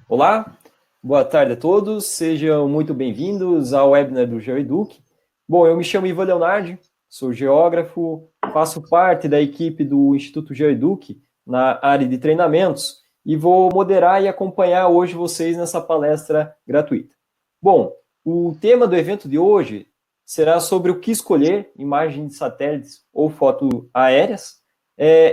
Olá, boa tarde a todos, sejam muito bem-vindos ao webinar do GeoEduc. Bom, eu me chamo Ivan Leonardi, sou geógrafo, faço parte da equipe do Instituto GeoEduc na área de treinamentos e vou moderar e acompanhar hoje vocês nessa palestra gratuita. Bom, o tema do evento de hoje será sobre o que escolher, imagem de satélites ou foto aéreas.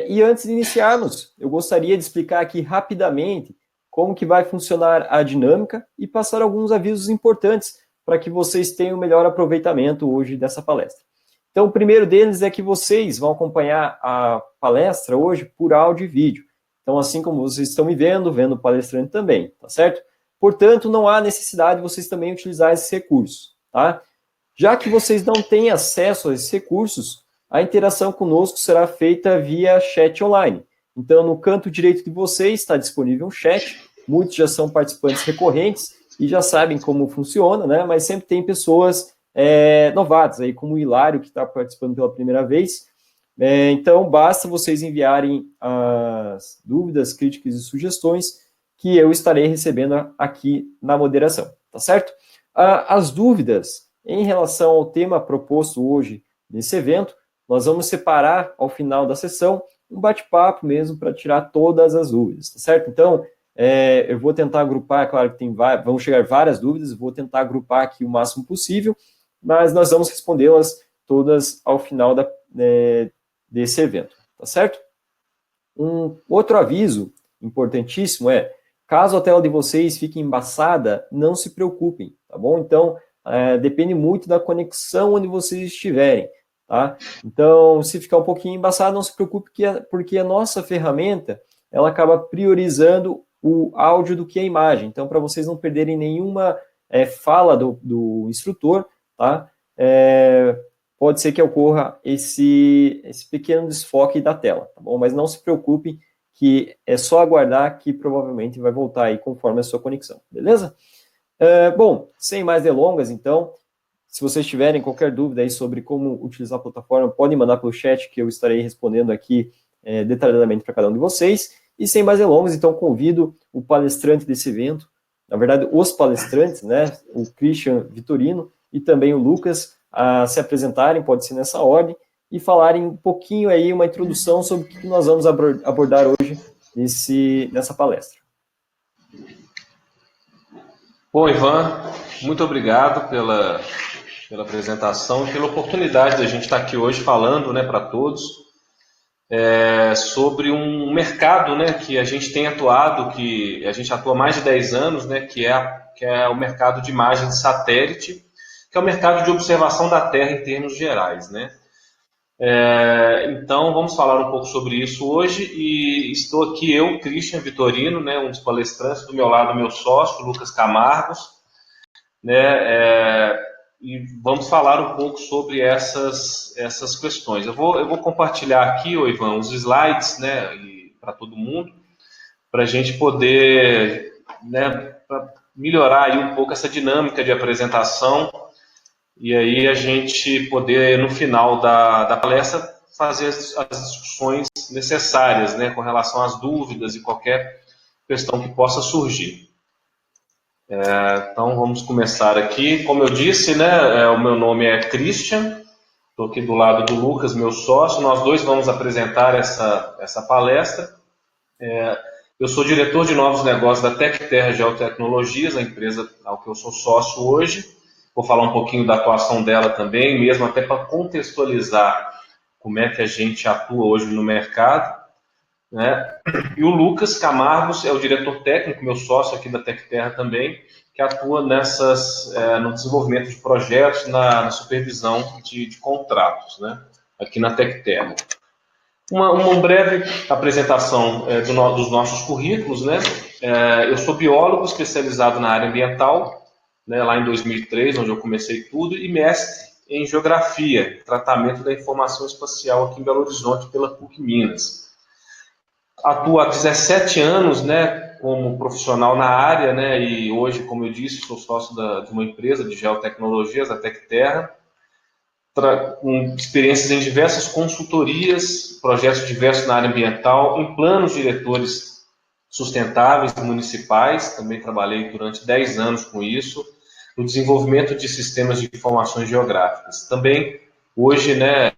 E antes de iniciarmos, eu gostaria de explicar aqui rapidamente como que vai funcionar a dinâmica e passar alguns avisos importantes para que vocês tenham o melhor aproveitamento hoje dessa palestra. Então, o primeiro deles é que vocês vão acompanhar a palestra hoje por áudio e vídeo. Então, assim como vocês estão me vendo o palestrante também, tá certo? Portanto, não há necessidade de vocês também utilizar esses recursos, tá? Já que vocês não têm acesso a esses recursos, a interação conosco será feita via chat online. Então, no canto direito de vocês está disponível um chat. Muitos já são participantes recorrentes e já sabem como funciona, né? Mas sempre tem pessoas novatas, aí, como o Hilário, que está participando pela primeira vez. Então, basta vocês enviarem as dúvidas, críticas e sugestões que eu estarei recebendo aqui na moderação, tá certo? As dúvidas em relação ao tema proposto hoje nesse evento, nós vamos separar ao final da sessão um bate-papo mesmo para tirar todas as dúvidas, tá certo? Então, eu vou tentar agrupar, claro que vão chegar várias dúvidas, vou tentar agrupar aqui o máximo possível, mas nós vamos respondê-las todas ao final desse evento, tá certo? Um outro aviso importantíssimo caso a tela de vocês fique embaçada, não se preocupem, tá bom? Então, depende muito da conexão onde vocês estiverem. Tá? Então, se ficar um pouquinho embaçado, não se preocupe, porque a nossa ferramenta ela acaba priorizando o áudio do que a imagem. Então, para vocês não perderem nenhuma fala do instrutor, tá? Pode ser que ocorra esse pequeno desfoque da tela, tá bom? Mas não se preocupe, que é só aguardar que provavelmente vai voltar aí conforme a sua conexão, beleza? Bom, sem mais delongas, então, se vocês tiverem qualquer dúvida aí sobre como utilizar a plataforma, podem mandar pelo chat que eu estarei respondendo aqui detalhadamente para cada um de vocês. E sem mais delongas, então convido o palestrante desse evento, na verdade os palestrantes, né, o Christian Vitorino e também o Lucas, a se apresentarem, pode ser nessa ordem, e falarem um pouquinho aí, uma introdução sobre o que nós vamos abordar hoje nessa palestra. Bom, Ivan, muito obrigado pela apresentação e pela oportunidade de a gente estar aqui hoje falando, né, para todos sobre um mercado, né, que a gente tem atuado, que a gente atua há mais de 10 anos, né, que é o mercado de imagem de satélite, que é o mercado de observação da Terra em termos gerais, né. Então, vamos falar um pouco sobre isso hoje e estou aqui eu, Christian Vitorino, né, um dos palestrantes, do meu lado, meu sócio, Lucas Camargos, né, e vamos falar um pouco sobre essas questões. Eu vou compartilhar aqui, Ivan, os slides, né, para todo mundo, para a gente poder, né, melhorar aí um pouco essa dinâmica de apresentação e aí a gente poder, no final da palestra, fazer as discussões necessárias, né, com relação às dúvidas e qualquer questão que possa surgir. Então, vamos começar aqui. Como eu disse, né, o meu nome é Christian, estou aqui do lado do Lucas, meu sócio. Nós dois vamos apresentar essa palestra. Eu sou diretor de novos negócios da TecTerra Geotecnologias, a empresa ao que eu sou sócio hoje. Vou falar um pouquinho da atuação dela também, mesmo até para contextualizar como é que a gente atua hoje no mercado, né? E o Lucas Camargos é o diretor técnico, meu sócio aqui da TecTerra também, que atua no desenvolvimento de projetos, na supervisão de contratos, né, aqui na TecTerra. Uma breve apresentação dos nossos currículos, né? Eu sou biólogo especializado na área ambiental, né, lá em 2003, onde eu comecei tudo, e mestre em geografia, tratamento da informação espacial aqui em Belo Horizonte pela PUC Minas. Atuo há 17 anos, né, como profissional na área, né, e hoje, como eu disse, sou sócio de uma empresa de geotecnologias, a TecTerra. com experiências em diversas consultorias, projetos diversos na área ambiental, em planos diretores sustentáveis municipais, também trabalhei durante 10 anos com isso, no desenvolvimento de sistemas de informações geográficas. Também, hoje, né,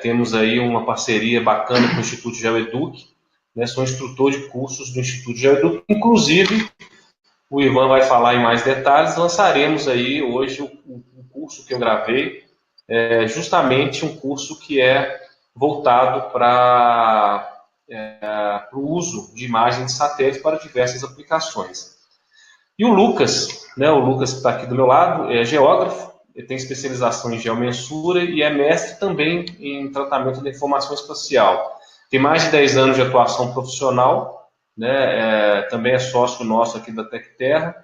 temos aí uma parceria bacana com o Instituto GeoEduc, né, sou instrutor de cursos do Instituto GeoEduc, inclusive, o Ivan vai falar em mais detalhes, lançaremos aí hoje o curso que eu gravei, justamente um curso que é voltado para o uso de imagem de satélite para diversas aplicações. E o Lucas que está aqui do meu lado, é geógrafo, ele tem especialização em geomensura e é mestre também em tratamento da informação espacial. Tem mais de 10 anos de atuação profissional, né, também é sócio nosso aqui da TecTerra,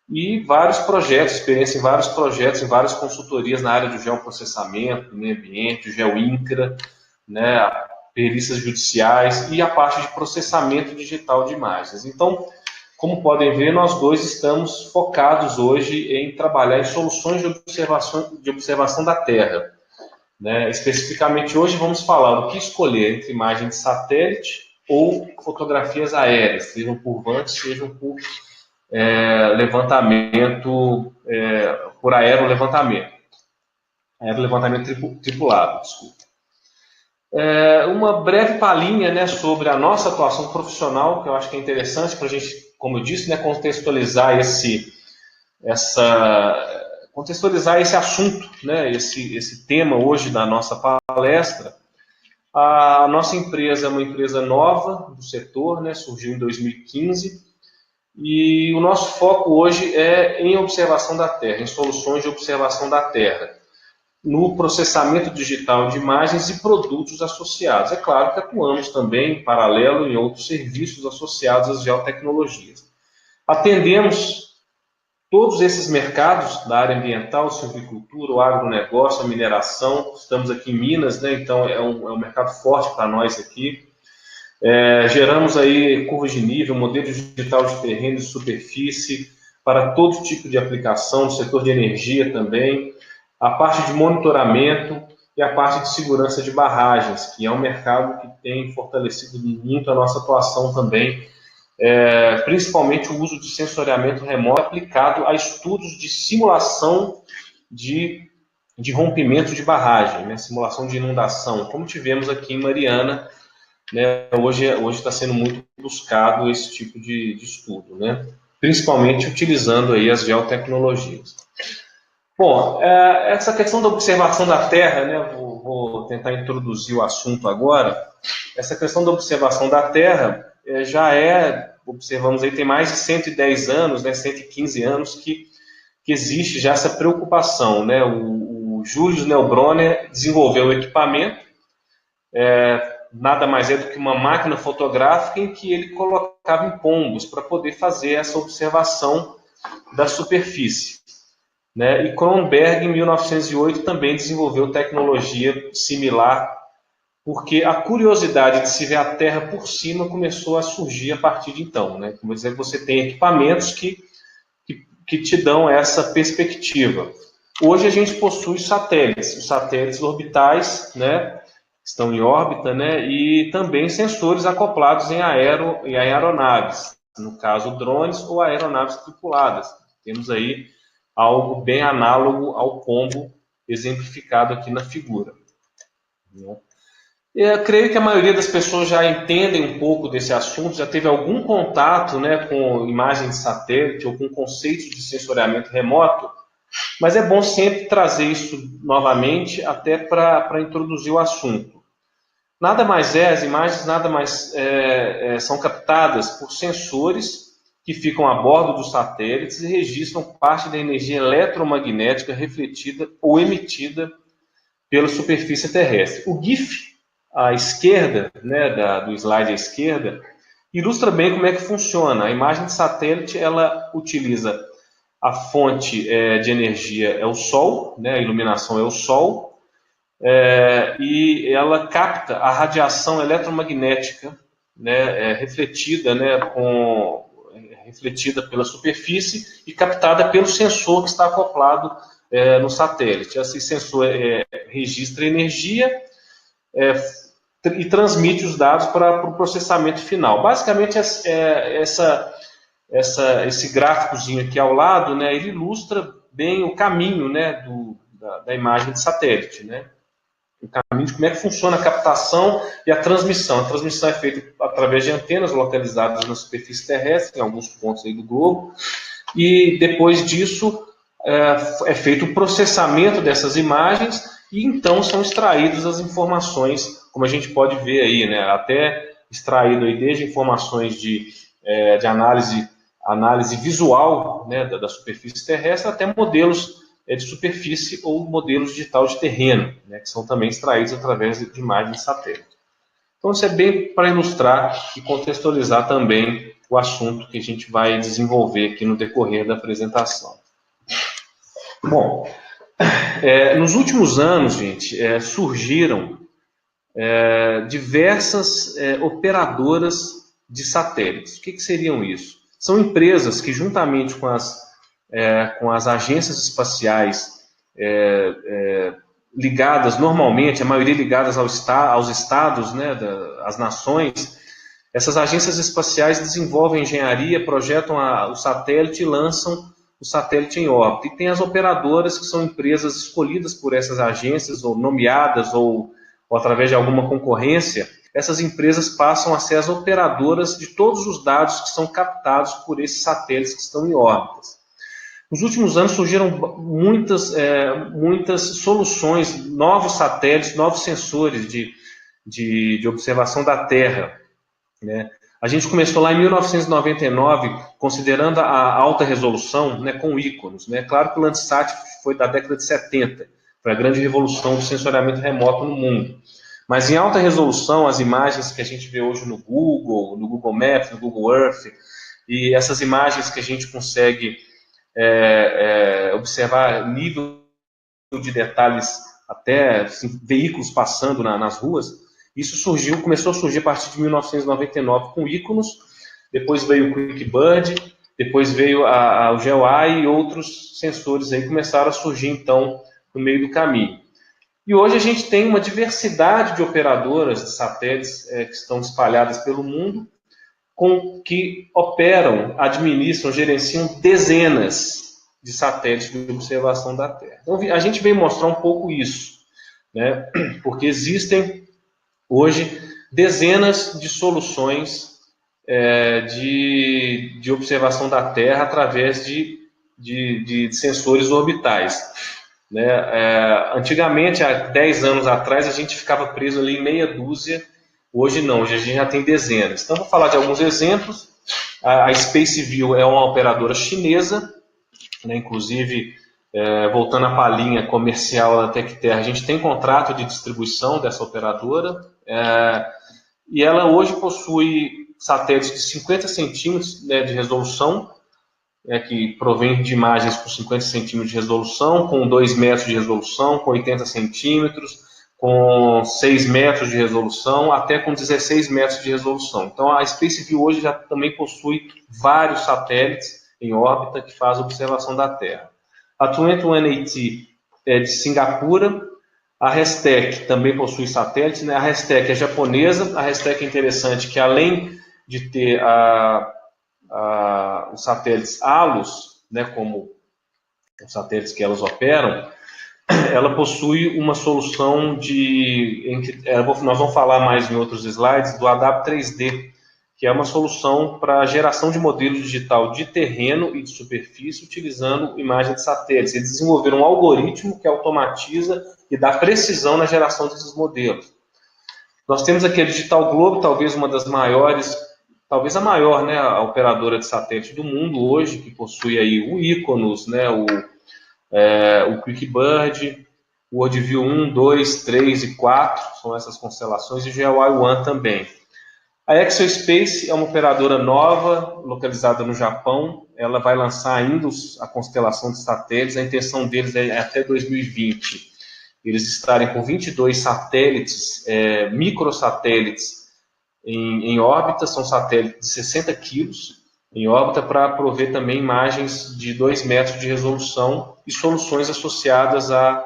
e vários projetos, experiência em vários projetos, em várias consultorias na área do geoprocessamento, do meio ambiente, o GeoIncra, né, perícias judiciais e a parte de processamento digital de imagens. Então, como podem ver, nós dois estamos focados hoje em trabalhar em soluções de observação da Terra. Né? Especificamente hoje vamos falar do que escolher entre imagem de satélite ou fotografias aéreas, sejam por vantes, sejam por levantamento, por aerolevantamento tripulado, desculpa. Uma breve palhinha, né, sobre a nossa atuação profissional, que eu acho que é interessante para a gente, como eu disse, né, contextualizar contextualizar esse assunto, né, esse tema hoje da nossa palestra. A nossa empresa é uma empresa nova do setor, né, surgiu em 2015, e o nosso foco hoje é em observação da Terra, em soluções de observação da Terra, no processamento digital de imagens e produtos associados. É claro que atuamos também em paralelo em outros serviços associados às geotecnologias. Atendemos todos esses mercados da área ambiental, silvicultura, o agronegócio, a mineração. Estamos aqui em Minas, né? Então é um mercado forte para nós aqui. Geramos aí curvas de nível, modelo digital de terreno e superfície para todo tipo de aplicação, no setor de energia também, a parte de monitoramento e a parte de segurança de barragens, que é um mercado que tem fortalecido muito a nossa atuação também, principalmente o uso de sensoriamento remoto aplicado a estudos de simulação de rompimento de barragem, né? Simulação de inundação, como tivemos aqui em Mariana, né? Hoje está sendo muito buscado esse tipo de estudo, né? Principalmente utilizando aí as geotecnologias. Bom, essa questão da observação da Terra, né? Vou tentar introduzir o assunto agora. Essa questão da observação da Terra observamos aí, tem mais de 110 anos, né? 115 anos que existe já essa preocupação, né? O Julius Neubronner desenvolveu o equipamento, nada mais é do que uma máquina fotográfica em que ele colocava em pombos para poder fazer essa observação da superfície. Né? E Kronberg, em 1908, também desenvolveu tecnologia similar, porque a curiosidade de se ver a Terra por cima começou a surgir a partir de então. Né? Como dizer, você tem equipamentos que te dão essa perspectiva. Hoje a gente possui os satélites orbitais, né? Estão em órbita, né? E também sensores acoplados em aeronaves, no caso drones ou aeronaves tripuladas. Temos aí algo bem análogo ao pombo exemplificado aqui na figura. Eu creio que a maioria das pessoas já entendem um pouco desse assunto, já teve algum contato, né, com imagem de satélite ou com conceitos de sensoriamento remoto, mas é bom sempre trazer isso novamente até para introduzir o assunto. As imagens são captadas por sensores que ficam a bordo dos satélites e registram parte da energia eletromagnética refletida ou emitida pela superfície terrestre. O GIF à esquerda, né, do slide à esquerda, ilustra bem como é que funciona. A imagem de satélite, ela utiliza a fonte de energia, é o Sol, né, a iluminação é o Sol, e ela capta a radiação eletromagnética, né, refletida, né, refletida pela superfície e captada pelo sensor que está acoplado no satélite. Esse sensor registra energia e transmite os dados para o processamento final. Basicamente, esse gráficozinho aqui ao lado, né, ele ilustra bem o caminho, né, da imagem de satélite, né? O caminho de como é que funciona a captação e a transmissão. A transmissão é feita através de antenas localizadas na superfície terrestre, em alguns pontos aí do globo, e depois disso é feito o processamento dessas imagens e então são extraídas as informações, como a gente pode ver aí, né? Até extraído aí desde informações de análise visual, né, da superfície terrestre até modelos de superfície ou modelos digital de terreno, né, que são também extraídos através de imagens de satélite. Então, isso é bem para ilustrar e contextualizar também o assunto que a gente vai desenvolver aqui no decorrer da apresentação. Bom, nos últimos anos, gente, surgiram diversas operadoras de satélites. O que seriam isso? São empresas que, juntamente com as agências espaciais ligadas, normalmente, a maioria ligadas aos estados, né, às nações, essas agências espaciais desenvolvem engenharia, projetam o satélite e lançam o satélite em órbita. E tem as operadoras, que são empresas escolhidas por essas agências, ou nomeadas, ou através de alguma concorrência. Essas empresas passam a ser as operadoras de todos os dados que são captados por esses satélites que estão em órbitas. Nos últimos anos surgiram muitas soluções, novos satélites, novos sensores de observação da Terra, né? A gente começou lá em 1999, considerando a alta resolução, né, com íconos, né? Claro que o Landsat foi da década de 70, foi a grande revolução do sensoriamento remoto no mundo. Mas em alta resolução, as imagens que a gente vê hoje no Google Maps, no Google Earth, e essas imagens que a gente consegue observar nível de detalhes, até assim, veículos passando nas ruas, isso começou a surgir a partir de 1999 com íconos, depois veio o QuickBird, depois veio o GeoEye e outros sensores aí começaram a surgir então no meio do caminho. E hoje a gente tem uma diversidade de operadoras de satélites que estão espalhadas pelo mundo, que operam, administram, gerenciam dezenas de satélites de observação da Terra. Então, a gente veio mostrar um pouco isso, né? Porque existem hoje dezenas de soluções de observação da Terra através de sensores orbitais, né? Antigamente, há 10 anos atrás, a gente ficava preso ali em meia dúzia. Hoje não, hoje a gente já tem dezenas. Então, vou falar de alguns exemplos. A SpaceView é uma operadora chinesa, né? Inclusive, voltando à palhinha comercial da TecTerra, a gente tem contrato de distribuição dessa operadora, e ela hoje possui satélites de 50 centímetros, né, de resolução, que provém de imagens com 50 centímetros de resolução, com 2 metros de resolução, com 80 centímetros, com 6 metros de resolução, até com 16 metros de resolução. Então, a SpaceView hoje já também possui vários satélites em órbita que fazem observação da Terra. A 21AT é de Singapura. A Restec também possui satélites, né? A Restec é japonesa. A Restec é interessante que, além de ter os satélites ALOS, né, como os satélites que elas operam, ela possui uma solução nós vamos falar mais em outros slides, do ADAPT-3D, que é uma solução para geração de modelo digital de terreno e de superfície utilizando imagem de satélites. Eles desenvolveram um algoritmo que automatiza e dá precisão na geração desses modelos. Nós temos aqui a Digital Globe, talvez uma das maiores, talvez a maior, né, a operadora de satélite do mundo hoje, que possui aí o Iconos, né, o QuickBird, o WorldView 1, 2, 3 e 4, são essas constelações, e o GeoEye-1 também. A Exospace é uma operadora nova, localizada no Japão. Ela vai lançar ainda a constelação de satélites. A intenção deles é até 2020 eles estarem com 22 satélites, microsatélites em órbita. São satélites de 60 quilos, em órbita para prover também imagens de 2 metros de resolução e soluções associadas à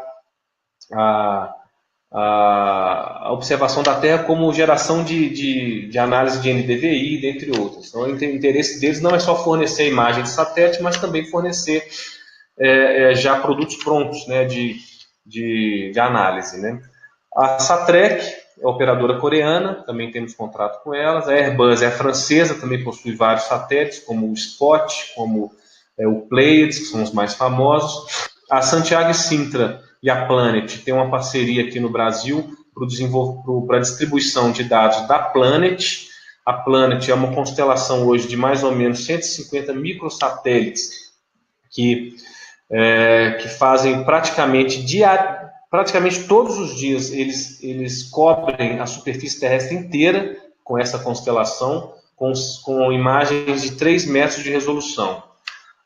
a observação da Terra como geração de análise de NDVI, dentre outras. Então, o interesse deles não é só fornecer imagem de satélite, mas também fornecer já produtos prontos, né, de análise. Né? A Satrec é operadora coreana, também temos contrato com elas. A Airbus é francesa, também possui vários satélites, como o Spot, como o Pleiades, que são os mais famosos. A Santiago e Sintra e a Planet têm uma parceria aqui no Brasil para a distribuição de dados da Planet. A Planet é uma constelação hoje de mais ou menos 150 microsatélites que fazem praticamente todos os dias eles cobrem a superfície terrestre inteira com essa constelação, com imagens de 3 metros de resolução.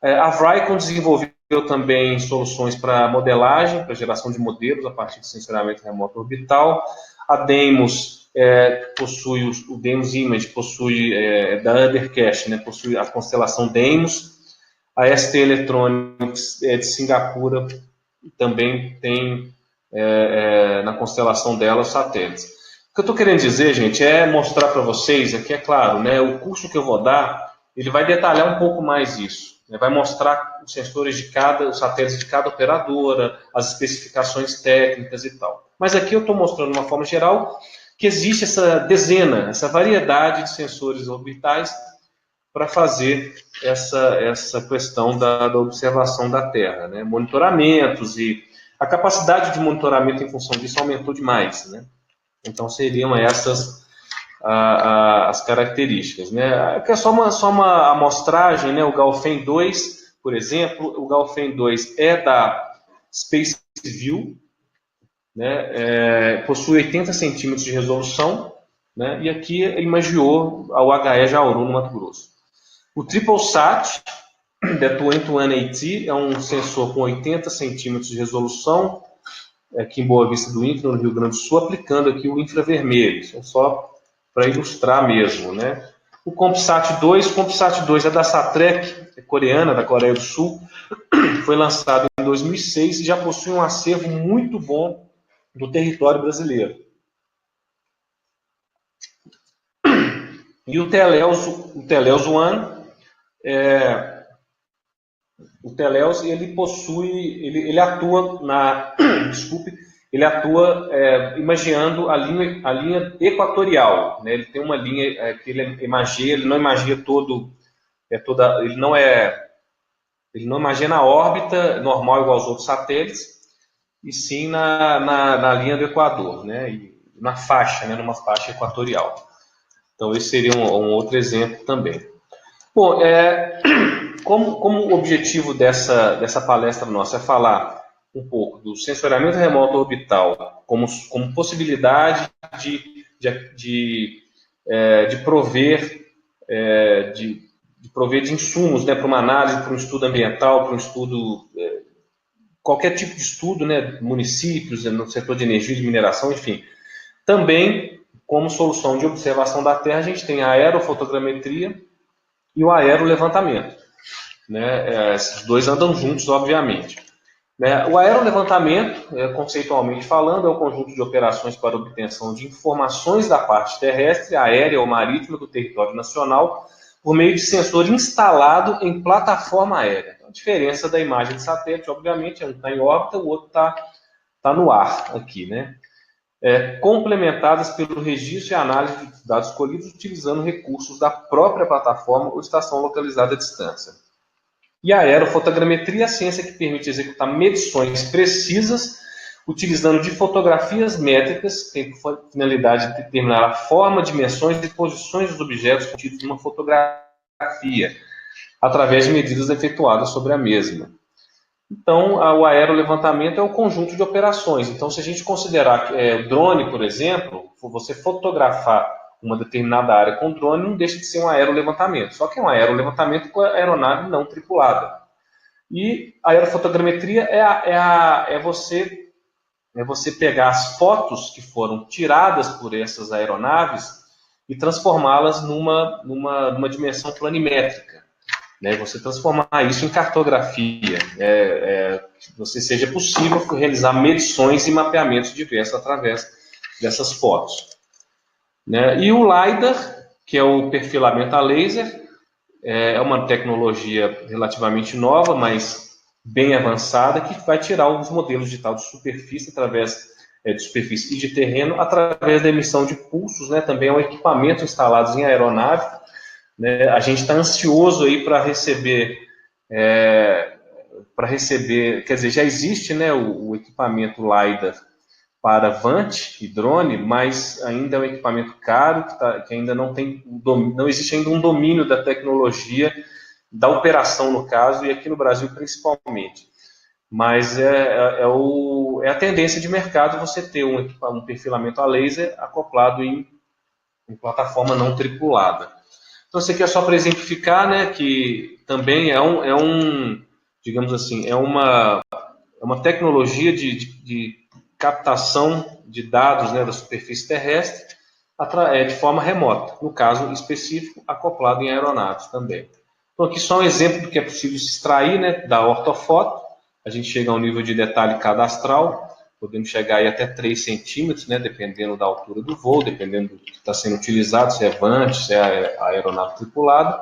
A Vricon desenvolveu também soluções para modelagem, para geração de modelos a partir de sensoriamento remoto orbital. A Deimos possui, o Deimos Image possui, da Undercast, né, possui a constelação Deimos. A ST Electronics de Singapura também tem na constelação dela os satélites. O que eu estou querendo dizer, gente, é mostrar para vocês, aqui é claro, né, o curso que eu vou dar, ele vai detalhar um pouco mais isso. Né, vai mostrar os sensores os satélites de cada operadora, as especificações técnicas e tal. Mas aqui eu estou mostrando de uma forma geral que existe essa variedade de sensores orbitais para fazer essa questão da observação da Terra. Né? Monitoramentos e a capacidade de monitoramento em função disso aumentou demais. Né? Então, seriam essas as características. Né? Aqui é só uma amostragem, né? O Galfem 2, por exemplo, o Galfem 2 é da SpaceView, né? Possui 80 centímetros de resolução, né? E aqui imagiou ao HE Jauru, no Mato Grosso. O TripleSat, da 21AT, é um sensor com 80 centímetros de resolução, aqui em Boa Vista do INCRA, no Rio Grande do Sul, aplicando aqui o infravermelho, isso é só para ilustrar mesmo. Né? O CompSat 2 é da Satrec, é coreana, da Coreia do Sul, foi lançado em 2006 e já possui um acervo muito bom do território brasileiro. E o Teleus One, o Teleus, ele atua imagiando a linha equatorial, né? Ele tem uma linha que ele não imagia ele não imagia na órbita normal igual aos outros satélites, e sim na linha do Equador, né? E na faixa, né? Numa faixa equatorial. Então esse seria um outro exemplo também. Bom, como o objetivo dessa palestra nossa é falar um pouco do sensoriamento remoto orbital como possibilidade de prover de insumos, né, para uma análise, para um estudo ambiental, para um estudo, qualquer tipo de estudo, né, municípios, no setor de energia, de mineração, enfim. Também, como solução de observação da Terra, a gente tem a aerofotogrametria e o aerolevantamento. Né? Esses dois andam juntos, obviamente. Né? O aerolevantamento, conceitualmente falando, é o conjunto de operações para obtenção de informações da parte terrestre, aérea ou marítima do território nacional, por meio de sensor instalado em plataforma aérea. A diferença da imagem de satélite, obviamente, um está em órbita, o outro está no ar aqui, né? Complementadas pelo registro e análise de dados colhidos utilizando recursos da própria plataforma ou estação localizada à distância. E a aerofotogrametria é a ciência que permite executar medições precisas utilizando de fotografias métricas, que tem por finalidade de determinar a forma, dimensões e posições dos objetos contidos numa fotografia, através de medidas efetuadas sobre a mesma. Então, o aerolevantamento é o conjunto de operações. Então, se a gente considerar o drone, por exemplo, você fotografar uma determinada área com drone, não deixa de ser um aerolevantamento. Só que é um aerolevantamento com a aeronave não tripulada. E a aerofotogrametria é você pegar as fotos que foram tiradas por essas aeronaves e transformá-las numa dimensão planimétrica. né? Você transformar isso em cartografia, você seja possível realizar medições e mapeamentos diversos através dessas fotos, né? E o LiDAR, que é o perfilamento a laser, é uma tecnologia relativamente nova, mas bem avançada, que vai tirar os modelos digitais de superfície de superfície e de terreno através da emissão de pulsos, né? Também é um equipamento instalado em aeronave, né? A gente está ansioso aí para receber, quer dizer, já existe, né, o equipamento LiDAR para Vant e drone, mas ainda é um equipamento caro, que ainda não existe ainda um domínio da tecnologia, da operação no caso, e aqui no Brasil principalmente. Mas é a tendência de mercado você ter um perfilamento a laser acoplado em plataforma não tripulada. Então, isso aqui é só para exemplificar, né, que também digamos assim, é uma tecnologia de captação de dados, né, da superfície terrestre de forma remota, no caso específico, acoplado em aeronaves também. Então, aqui só um exemplo do que é possível se extrair, né, da ortofoto. A gente chega a um nível de detalhe cadastral, podemos chegar aí até 3 centímetros, né, dependendo da altura do voo, dependendo do que está sendo utilizado, se é Vant, se é a aeronave tripulada.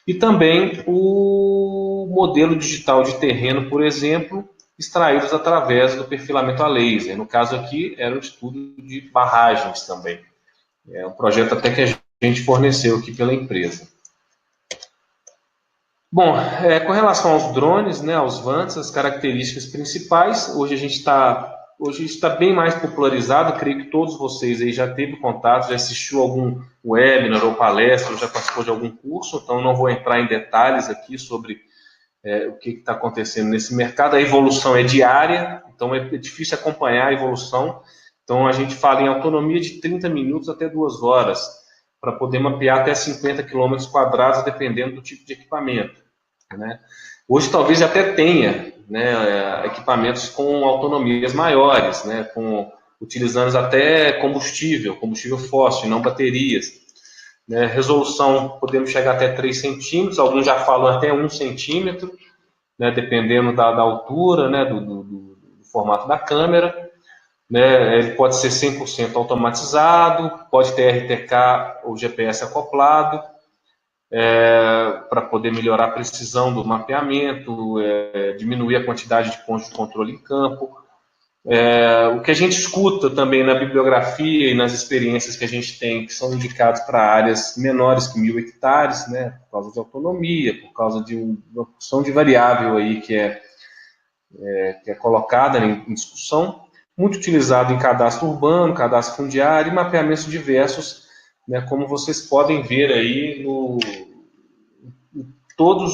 E também o modelo digital de terreno, por exemplo, extraídos através do perfilamento a laser. No caso aqui, era um estudo de barragens também. É um projeto até que a gente forneceu aqui pela empresa. Bom, com relação aos drones, né, aos VANTs, as características principais, hoje está bem mais popularizado, creio que todos vocês aí já teve contato, já assistiu algum webinar ou palestra, ou já participou de algum curso, então não vou entrar em detalhes aqui sobre o que está acontecendo nesse mercado. A evolução é diária, então é difícil acompanhar a evolução. Então a gente fala em autonomia de 30 minutos até 2 horas, para poder mapear até 50 quilômetros quadrados, dependendo do tipo de equipamento, né? Hoje talvez até tenha, né, equipamentos com autonomias maiores, né, utilizando até combustível fóssil, não baterias. Né? Resolução, podemos chegar até 3 centímetros, alguns já falam até 1 centímetro, né, dependendo da altura, né, do formato da câmera. Né? Ele pode ser 100% automatizado, pode ter RTK ou GPS acoplado, para poder melhorar a precisão do mapeamento, diminuir a quantidade de pontos de controle em campo. O que a gente escuta também na bibliografia e nas experiências que a gente tem, que são indicados para áreas menores que 1.000 hectares, né, por causa de autonomia, por causa de uma opção de variável aí que é colocada em discussão, muito utilizado em cadastro urbano, cadastro fundiário e mapeamentos diversos, né, como vocês podem ver aí todas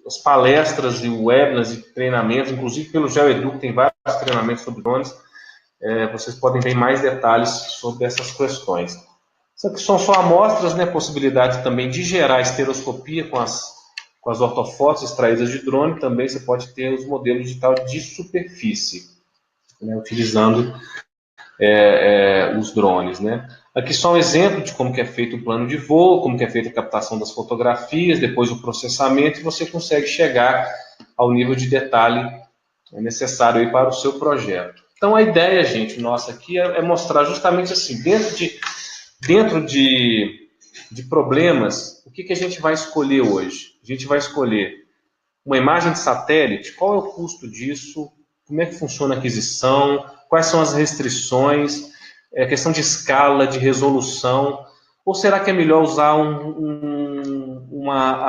as palestras e webinars e treinamentos, inclusive pelo GeoEduc, tem vários treinamentos sobre drones, vocês podem ver mais detalhes sobre essas questões. Isso aqui são só amostras, né, possibilidade também de gerar estereoscopia com as ortofotos extraídas de drone, também você pode ter os modelos digital de superfície, né, utilizando os drones, né. Aqui só um exemplo de como que é feito o plano de voo, como que é feita a captação das fotografias, depois o processamento, e você consegue chegar ao nível de detalhe necessário aí para o seu projeto. Então a ideia, gente, nossa aqui é mostrar justamente assim, dentro de problemas, o que a gente vai escolher hoje? A gente vai escolher uma imagem de satélite, qual é o custo disso, como é que funciona a aquisição, quais são as restrições, a questão de escala, de resolução, ou será que é melhor usar uma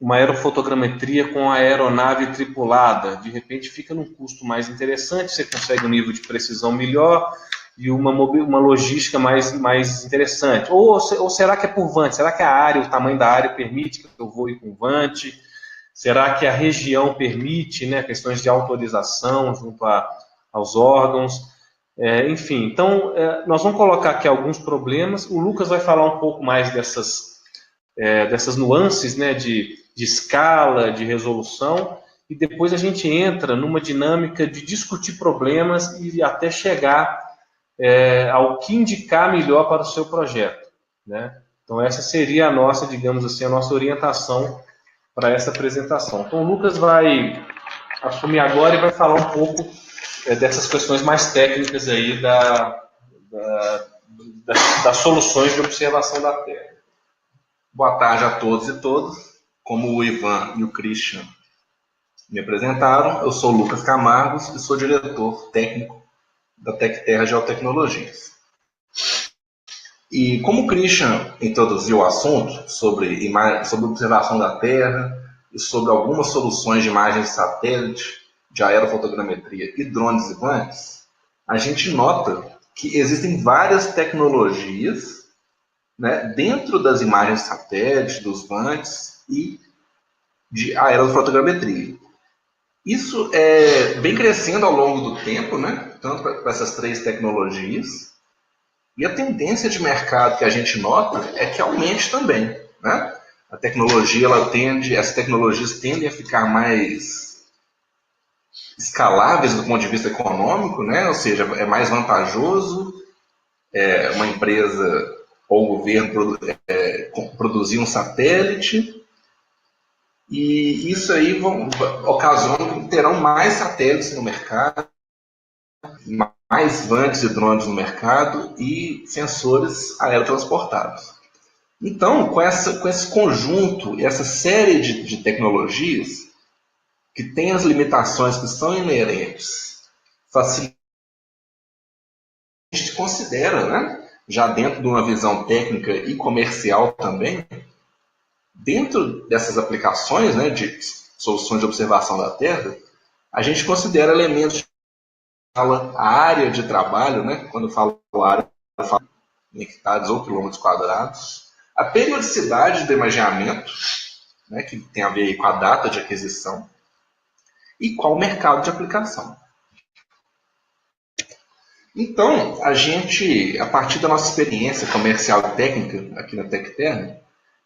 aerofotogrametria com a aeronave tripulada? De repente fica num custo mais interessante, você consegue um nível de precisão melhor e uma logística mais interessante. Ou será que é por Vant? Será que o tamanho da área permite que eu voe com Vant? Será que a região permite, né, questões de autorização junto aos órgãos? Enfim, então, nós vamos colocar aqui alguns problemas. O Lucas vai falar um pouco mais dessas nuances, né, de escala, de resolução, e depois a gente entra numa dinâmica de discutir problemas e até chegar ao que indicar melhor para o seu projeto, né? Então, essa seria a nossa, digamos assim, a nossa orientação para essa apresentação. Então, o Lucas vai assumir agora e vai falar um pouco dessas questões mais técnicas aí das soluções de observação da Terra. Boa tarde a todos e todas. Como o Ivan e o Christian me apresentaram, eu sou o Lucas Camargos e sou diretor técnico da TecTerra Geotecnologias. E como o Christian introduziu o assunto sobre observação da Terra e sobre algumas soluções de imagens de satélite, de aerofotogrametria e drones e vantes, a gente nota que existem várias tecnologias, né, dentro das imagens de satélite, dos vantes e de aerofotogrametria. Isso vem crescendo ao longo do tempo, né, tanto para essas três tecnologias, e a tendência de mercado que a gente nota é que aumente também, né? Essas tecnologias tendem a ficar mais escaláveis do ponto de vista econômico, né? Ou seja, é mais vantajoso uma empresa ou o governo produzir um satélite, e isso aí ocasiona que terão mais satélites no mercado, mais vantes e drones no mercado e sensores aerotransportados. Então, com esse conjunto, essa série de tecnologias que tem as limitações que são inerentes, a gente considera, né, já dentro de uma visão técnica e comercial também, dentro dessas aplicações, né, de soluções de observação da Terra, a gente considera elementos de a área de trabalho, né, quando eu falo área, eu falo em hectares ou quilômetros quadrados, a periodicidade do imageamento, né, que tem a ver com a data de aquisição, e qual o mercado de aplicação. Então, a gente, a partir da nossa experiência comercial e técnica aqui na TecTerra,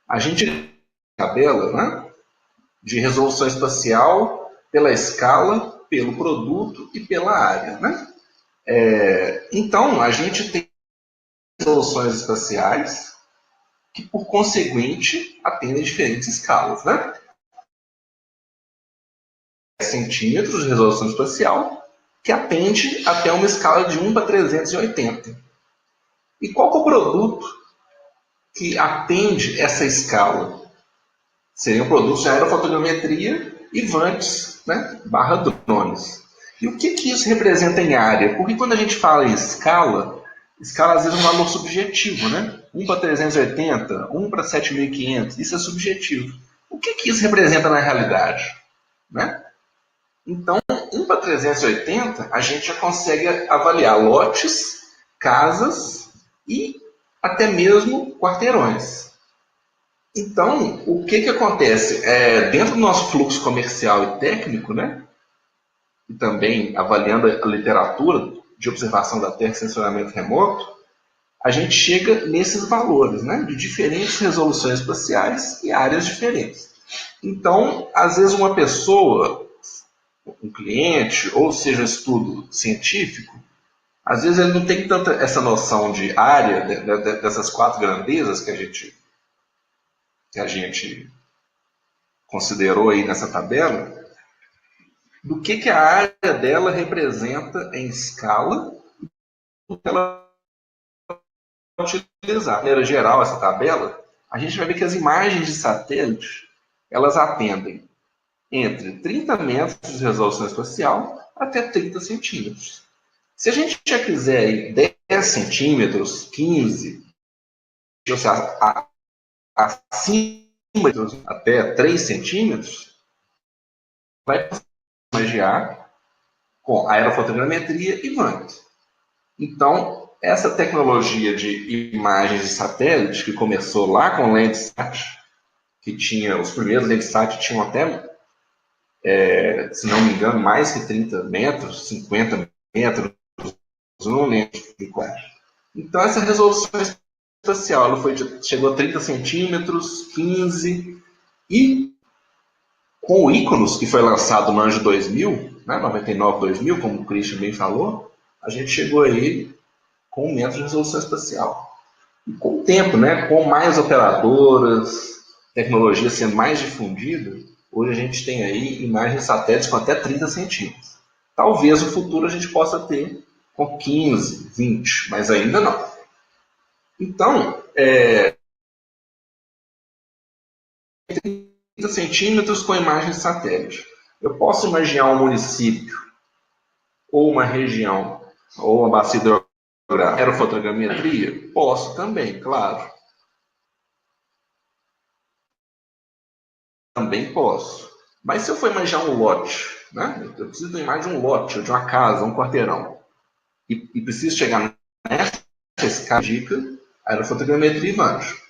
a gente tabela, né, de resolução espacial pela escala, pelo produto e pela área, né? Então, a gente tem resoluções espaciais que, por conseguinte, atendem diferentes escalas, né? Centímetros de resolução espacial, que atende até uma escala de 1 para 380. E qual que é o produto que atende essa escala? Seriam produtos de aerofotogrametria e vantes, né, barra drones. E o que isso representa em área? Porque quando a gente fala em escala às vezes é um valor subjetivo, né? 1 para 380, 1 para 7.500, isso é subjetivo. O que isso representa na realidade? Né? Então, 1 para 380, a gente já consegue avaliar lotes, casas e até mesmo quarteirões. Então, o que acontece? Dentro do nosso fluxo comercial e técnico, né, e também avaliando a literatura de observação da Terra e sensoramento remoto, a gente chega nesses valores, né, de diferentes resoluções espaciais e áreas diferentes. Então, às vezes uma pessoa, um cliente, ou seja, um estudo científico, às vezes ele não tem tanta essa noção de área, dessas quatro grandezas que a gente considerou aí nessa tabela, do que a área dela representa em escala e que ela utilizar. De maneira geral, essa tabela, a gente vai ver que as imagens de satélite, elas atendem entre 30 metros de resolução espacial até 30 centímetros. Se a gente já quiser aí 10 centímetros, 15, ou seja, acima até 3 centímetros, vai imagiar com aerofotogrametria e vantes. Então, essa tecnologia de imagens de satélite, que começou lá com o Landsat, que tinha, os primeiros Landsat tinham até, se não me engano, mais que 30 metros, 50 metros, não lembro de qual. Então, essa resolução espacial ela chegou a 30 centímetros, 15, e com o Iconos, que foi lançado no ano de 2000, né, 99, 2000, como o Christian bem falou, a gente chegou aí com 1 metro de resolução espacial. E com o tempo, né, com mais operadoras, tecnologia sendo mais difundida, hoje a gente tem aí imagens satélites com até 30 centímetros. Talvez no futuro a gente possa ter com 15, 20, mas ainda não. Então, 30 centímetros com imagem de satélite. Eu posso imaginar um município, ou uma região, ou uma bacia hidrográfica, aerofotogrametria? Posso também, claro. Também posso. Mas se eu for imaginar um lote, né? Eu preciso de uma imagem de um lote, de uma casa, um quarteirão, e preciso chegar nessa escala, dica, aerofotogrametria e vanjo.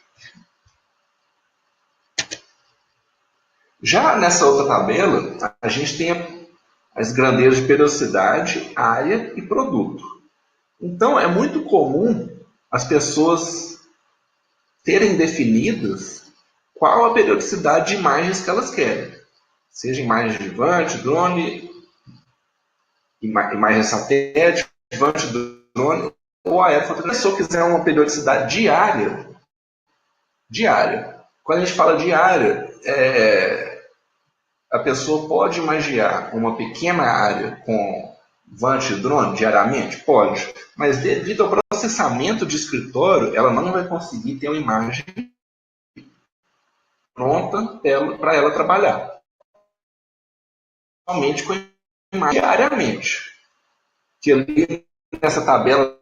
Já nessa outra tabela, a gente tem as grandezas de periodicidade, área e produto. Então, é muito comum as pessoas terem definidas qual a periodicidade de imagens que elas querem. Seja imagem de vante, drone, imagem satélite, vante, drone ou aerofotografia. Se a pessoa quiser uma periodicidade diária. Quando a gente fala diária, a pessoa pode imaginar uma pequena área com vante e drone diariamente? Pode. Mas devido ao processamento de escritório, ela não vai conseguir ter uma imagem pronta para ela trabalhar. Somente com imagem diariamente. Que ali nessa tabela,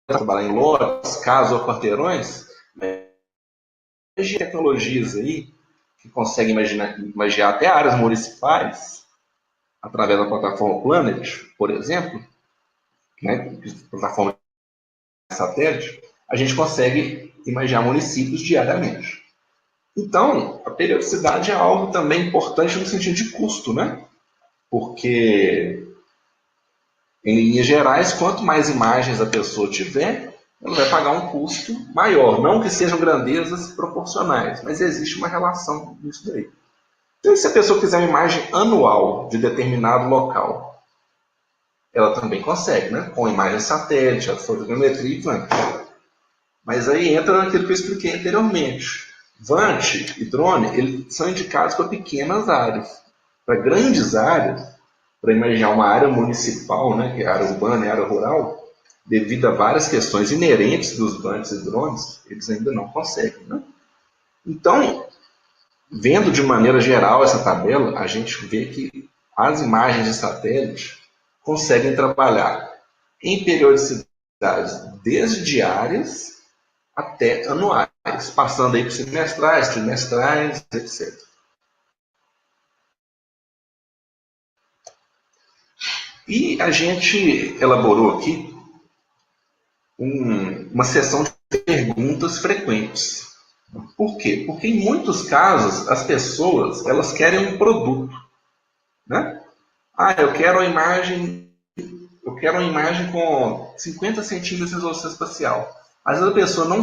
trabalhar em lotes, casas ou quarteirões, tecnologias aí que conseguem imaginar até áreas municipais através da plataforma Planet, por exemplo, né, plataforma satélite, a gente consegue imaginar municípios diariamente. Então, a periodicidade é algo também importante no sentido de custo, né? Porque, em linhas gerais, quanto mais imagens a pessoa tiver, ela vai pagar um custo maior. Não que sejam grandezas proporcionais, mas existe uma relação nisso daí. Então, se a pessoa quiser uma imagem anual de determinado local, ela também consegue, né? Com imagem satélite, a fotogrametria e vante. Mas aí entra naquilo que eu expliquei anteriormente. Vante e drone, eles são indicados para pequenas áreas. Para grandes áreas, para imaginar uma área municipal, né, que é a área urbana e a área rural, devido a várias questões inerentes dos vantes e drones, eles ainda não conseguem, né? Então, vendo de maneira geral essa tabela, a gente vê que as imagens de satélite conseguem trabalhar em periodicidades desde diárias até anuais, passando aí por semestrais, trimestrais, etc. E a gente elaborou aqui uma seção de perguntas frequentes. Por quê? Porque em muitos casos as pessoas elas querem um produto, né? Eu quero uma imagem com 50 centímetros de resolução espacial. Às vezes a pessoa não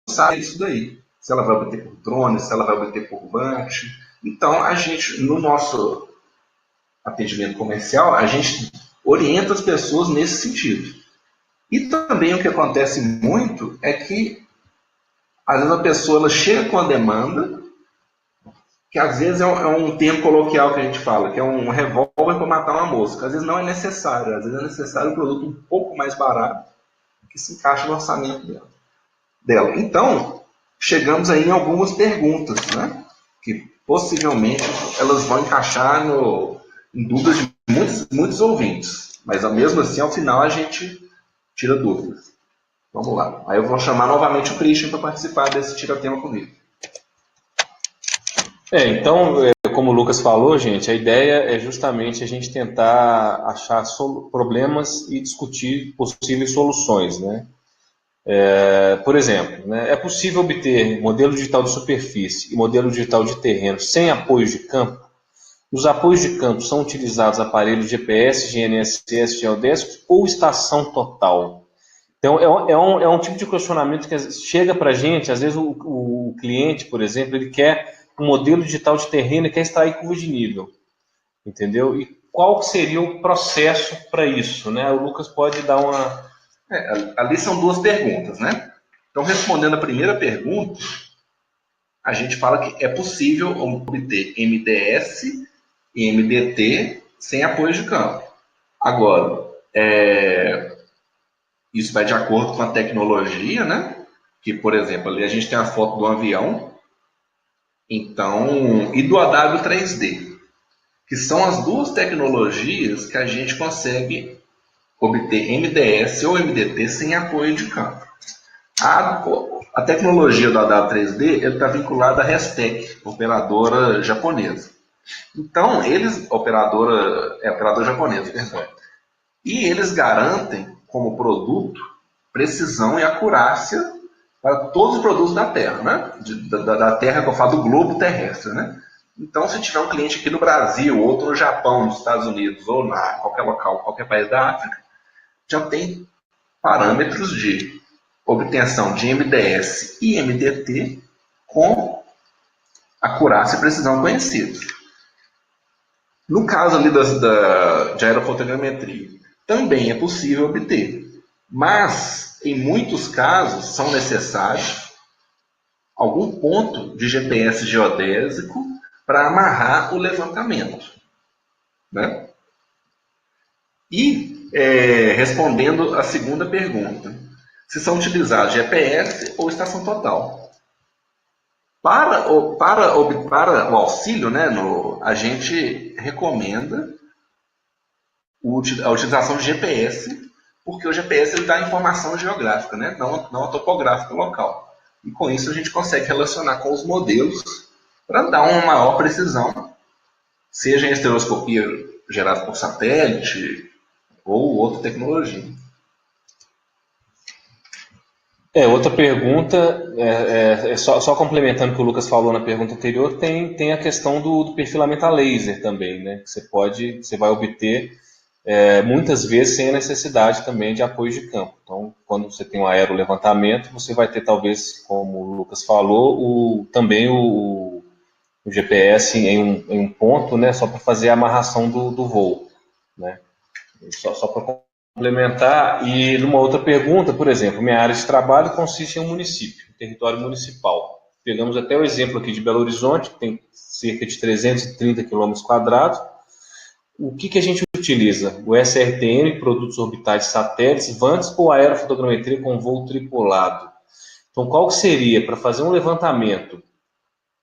sabe isso daí. Se ela vai obter por drone, se ela vai obter por vante. Então, a gente, no nosso atendimento comercial, a gente orienta as pessoas nesse sentido. E também o que acontece muito é que, às vezes, a pessoa ela chega com a demanda, que às vezes é um termo coloquial que a gente fala, que é um revólver para matar uma mosca. Às vezes não é necessário, às vezes é necessário um produto um pouco mais barato, que se encaixa no orçamento dela. Então, chegamos aí em algumas perguntas, né? Que possivelmente elas vão encaixar em dúvidas de muitos ouvintes. Mas mesmo assim, ao final, a gente tira dúvidas. Vamos lá. Aí eu vou chamar novamente o Christian para participar desse tira-tema comigo. Então, como o Lucas falou, gente, a ideia é justamente a gente tentar achar problemas e discutir possíveis soluções, né? Por exemplo, né, é possível obter modelo digital de superfície e modelo digital de terreno sem apoio de campo? Os apoios de campo são utilizados aparelhos GPS, GNSS, geodésicos ou estação total? Então, é um tipo de questionamento que chega para a gente, às vezes o cliente, por exemplo, ele quer um modelo digital de terreno e quer extrair curva de nível, entendeu? E qual seria o processo para isso, né? O Lucas pode dar uma... Ali são duas perguntas, né? Então, respondendo a primeira pergunta, a gente fala que é possível obter MDS e MDT sem apoio de campo. Agora, isso vai de acordo com a tecnologia, né? Que, por exemplo, ali a gente tem a foto do avião, então, e do AW3D, que são as duas tecnologias que a gente consegue obter MDS ou MDT sem apoio de campo. A tecnologia do AW3D está vinculada à Restec, operadora japonesa. Então, operadora japonesa, perdão. E eles garantem, como produto, precisão e acurácia para todos os produtos da Terra, né? Da Terra, que eu falo do globo terrestre, né? Então, se tiver um cliente aqui no Brasil, outro no Japão, nos Estados Unidos, ou em qualquer local, qualquer país da África, já tem parâmetros de obtenção de MDS e MDT com acurácia e precisão conhecidos. No caso ali de aerofotogrametria, também é possível obter, mas em muitos casos são necessários algum ponto de GPS geodésico para amarrar o levantamento, né? E respondendo a segunda pergunta, se são utilizados GPS ou estação total. Para o auxílio, né, a gente recomenda a utilização de GPS, porque o GPS ele dá informação geográfica, né, não a topográfica local. E com isso a gente consegue relacionar com os modelos para dar uma maior precisão, seja em estereoscopia gerada por satélite ou outra tecnologia. Outra pergunta, só complementando o que o Lucas falou na pergunta anterior, tem a questão do perfilamento a laser também, né? Você vai obter muitas vezes sem a necessidade também de apoio de campo. Então, quando você tem um aerolevantamento, você vai ter talvez, como o Lucas falou, também o GPS em um ponto, né? Só para fazer a amarração do voo, né? Só para complementar. E numa outra pergunta, por exemplo, minha área de trabalho consiste em um município, um território municipal. Pegamos até o exemplo aqui de Belo Horizonte, que tem cerca de 330 km². O que a gente utiliza? O SRTM, produtos orbitais satélites, VANTS ou aerofotogrametria com voo tripulado? Então, qual que seria, para fazer um levantamento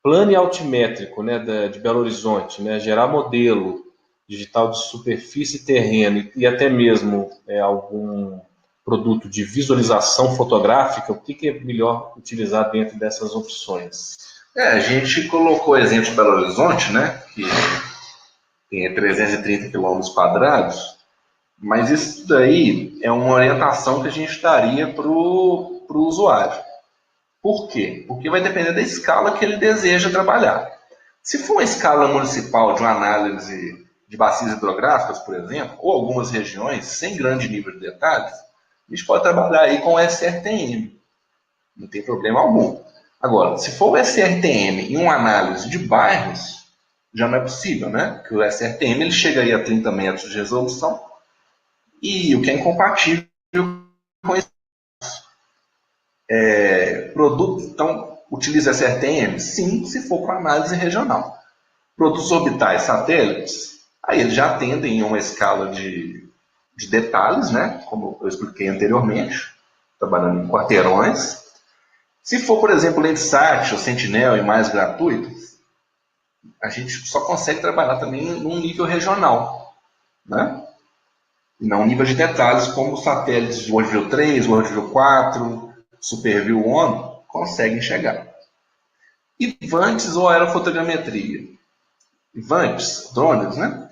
plano e altimétrico, né, de Belo Horizonte, né, gerar modelo digital de superfície e terreno e até mesmo algum produto de visualização fotográfica, o que é melhor utilizar dentro dessas opções? A gente colocou o exemplo de Belo Horizonte, né, que tem 330 km², mas isso daí é uma orientação que a gente daria para o usuário. Por quê? Porque vai depender da escala que ele deseja trabalhar. Se for uma escala municipal de uma análise de bacias hidrográficas, por exemplo, ou algumas regiões sem grande nível de detalhes, a gente pode trabalhar aí com o SRTM. Não tem problema algum. Agora, se for o SRTM em uma análise de bairros, já não é possível, né? Porque o SRTM ele chega aí a 30 metros de resolução, e o que é incompatível com esse produto. Então, utiliza SRTM? Sim, se for para análise regional. Produtos orbitais satélites, aí eles já atendem em uma escala de detalhes, né? Como eu expliquei anteriormente, trabalhando em quarteirões. Se for, por exemplo, Landsat ou Sentinel e mais gratuitos, a gente só consegue trabalhar também num nível regional, né? E não nível de detalhes como satélites de World 3, World 4, SuperView ONU conseguem chegar. E VANTS ou aerofotogrametria? VANTS, drones, né?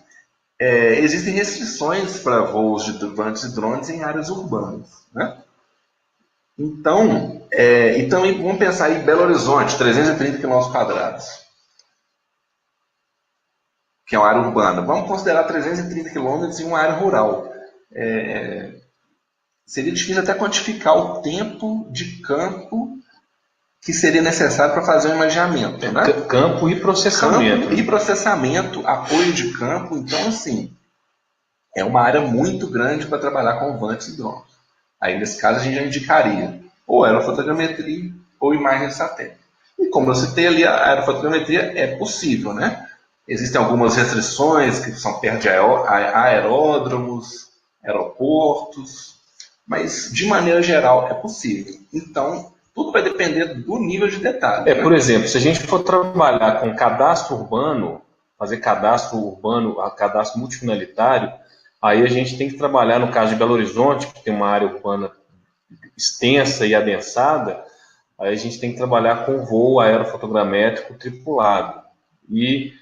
Existem restrições para voos de VANTS e drones em áreas urbanas, né? Então, vamos pensar em Belo Horizonte, 330 km², que é uma área urbana. Vamos considerar 330 km em uma área rural. Seria difícil até quantificar o tempo de campo que seria necessário para fazer um imaginamento, né? Campo e processamento. Campo e processamento, apoio de campo. Então, assim, é uma área muito grande para trabalhar com VANTS e drones. Aí, nesse caso, a gente já indicaria ou aerofotogrametria ou imagem de satélite. E como eu citei ali, a aerofotogrametria é possível, né? Existem algumas restrições que são perto de aeródromos, aeroportos, mas de maneira geral é possível. Então, tudo vai depender do nível de detalhe. Por exemplo, se a gente for trabalhar com cadastro urbano, fazer cadastro urbano, cadastro multifinalitário, aí a gente tem que trabalhar, no caso de Belo Horizonte, que tem uma área urbana extensa e adensada, aí a gente tem que trabalhar com voo aerofotogramétrico tripulado. E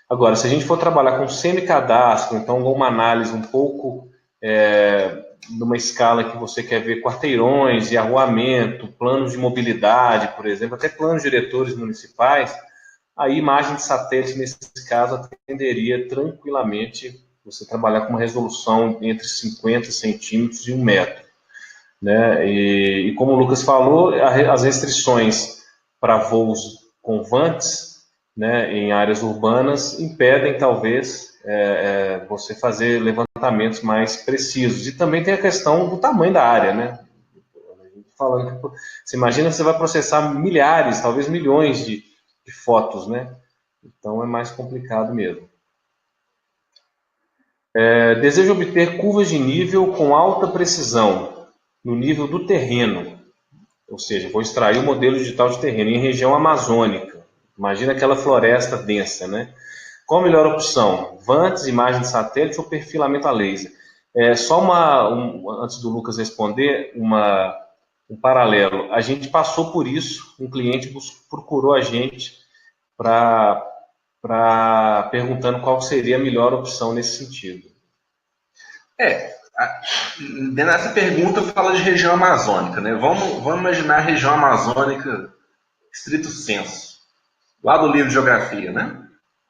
agora, se a gente for trabalhar com semicadastro, então alguma análise um pouco numa escala que você quer ver quarteirões e arruamento, planos de mobilidade, por exemplo, até planos diretores municipais, a imagem de satélite, nesse caso, atenderia tranquilamente você trabalhar com uma resolução entre 50 centímetros e 1 metro. Né? E como o Lucas falou, as restrições para voos com VANTs, né, em áreas urbanas impedem, talvez, você fazer levantamentos mais precisos. E também tem a questão do tamanho da área, né? Falando que, você imagina que você vai processar milhares, talvez milhões de fotos, né? Então é mais complicado mesmo. Desejo obter curvas de nível com alta precisão no nível do terreno. Ou seja, vou extrair o modelo digital de terreno em região amazônica. Imagina aquela floresta densa, né? Qual a melhor opção? VANTs, imagem de satélite ou perfilamento a laser? Só antes do Lucas responder, um paralelo. A gente passou por isso, um cliente procurou a gente perguntando qual seria a melhor opção nesse sentido. Nessa pergunta fala de região amazônica, né? Vamos imaginar a região amazônica estrito senso, lá do livro de geografia, né?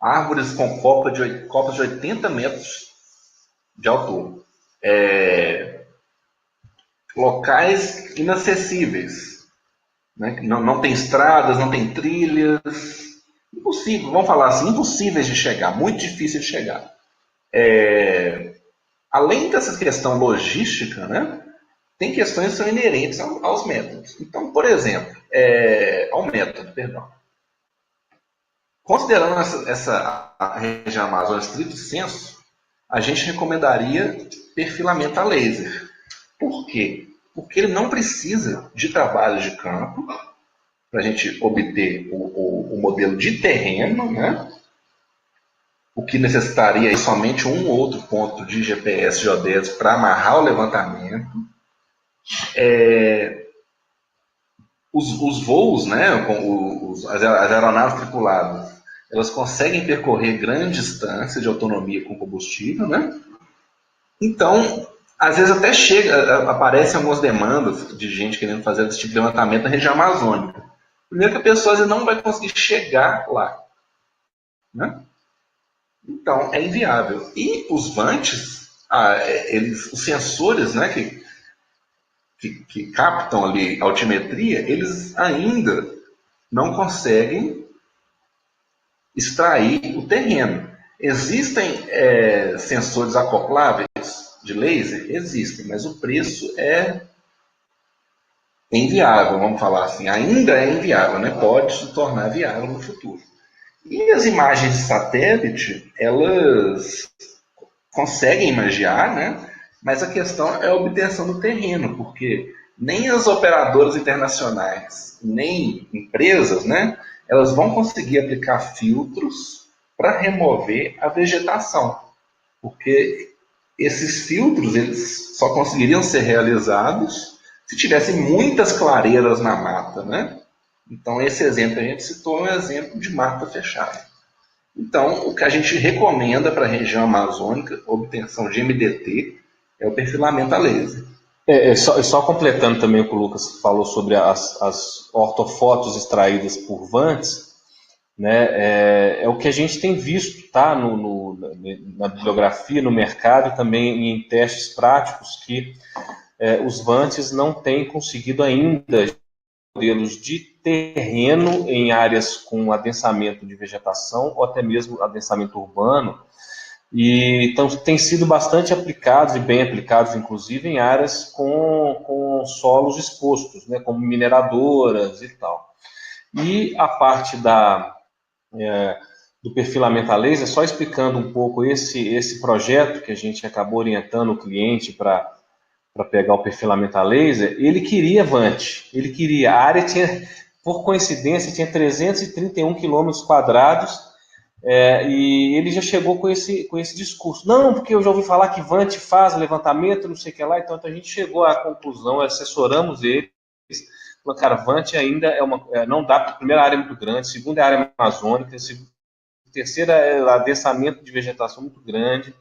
Árvores com copas de 80 metros de altura. Locais inacessíveis, né? Não tem estradas, não tem trilhas, impossível, vamos falar assim, impossíveis de chegar, muito difícil de chegar. Além dessa questão logística, né, tem questões que são inerentes aos métodos. Então, por exemplo, ao método, perdão. Considerando a região amazônica estrito senso, a gente recomendaria perfilamento a laser. Por quê? Porque ele não precisa de trabalho de campo para a gente obter o modelo de terreno, né? O que necessitaria somente um ou outro ponto de GPS geodésico para amarrar o levantamento. Os voos, né, com as aeronaves tripuladas, elas conseguem percorrer grande distância de autonomia com combustível, né? Então, às vezes até aparecem algumas demandas de gente querendo fazer esse tipo de levantamento na região amazônica. Primeiro que a pessoa não vai conseguir chegar lá, né? Então, é inviável. E os VANTs, os sensores, né, que captam ali a altimetria, eles ainda não conseguem extrair o terreno. Existem sensores acopláveis de laser? Existem, mas o preço é inviável, vamos falar assim. Ainda é inviável, né? Pode se tornar viável no futuro. E as imagens de satélite, elas conseguem imagiar, né? Mas a questão é a obtenção do terreno, porque nem as operadoras internacionais, nem empresas, né? Elas vão conseguir aplicar filtros para remover a vegetação, porque esses filtros eles só conseguiriam ser realizados se tivessem muitas clareiras na mata, né? Então, esse exemplo que a gente citou é um exemplo de mata fechada. Então, o que a gente recomenda para a região amazônica, obtenção de MDT, é o perfilamento a laser. Só completando também o que o Lucas falou sobre as ortofotos extraídas por VANTs, né, é o que a gente tem visto, tá, na bibliografia, no mercado e também em testes práticos, que os VANTs não têm conseguido ainda modelos de terreno em áreas com adensamento de vegetação ou até mesmo adensamento urbano, e então, têm sido bastante aplicados, e bem aplicados, inclusive, em áreas com solos expostos, né, como mineradoras e tal. E a parte do perfilamento a laser, só explicando um pouco esse projeto que a gente acabou orientando o cliente para pegar o perfilamento a laser, ele queria Vant, a área tinha, por coincidência, tinha 331 quilômetros quadrados, e ele já chegou com esse discurso. Não, porque eu já ouvi falar que Vant faz levantamento, não sei o que lá, então a gente chegou à conclusão, assessoramos eles, falou, cara, Vant ainda não dá, porque a primeira área é muito grande, segunda é a área amazônica, terceira é o adensamento de vegetação muito grande,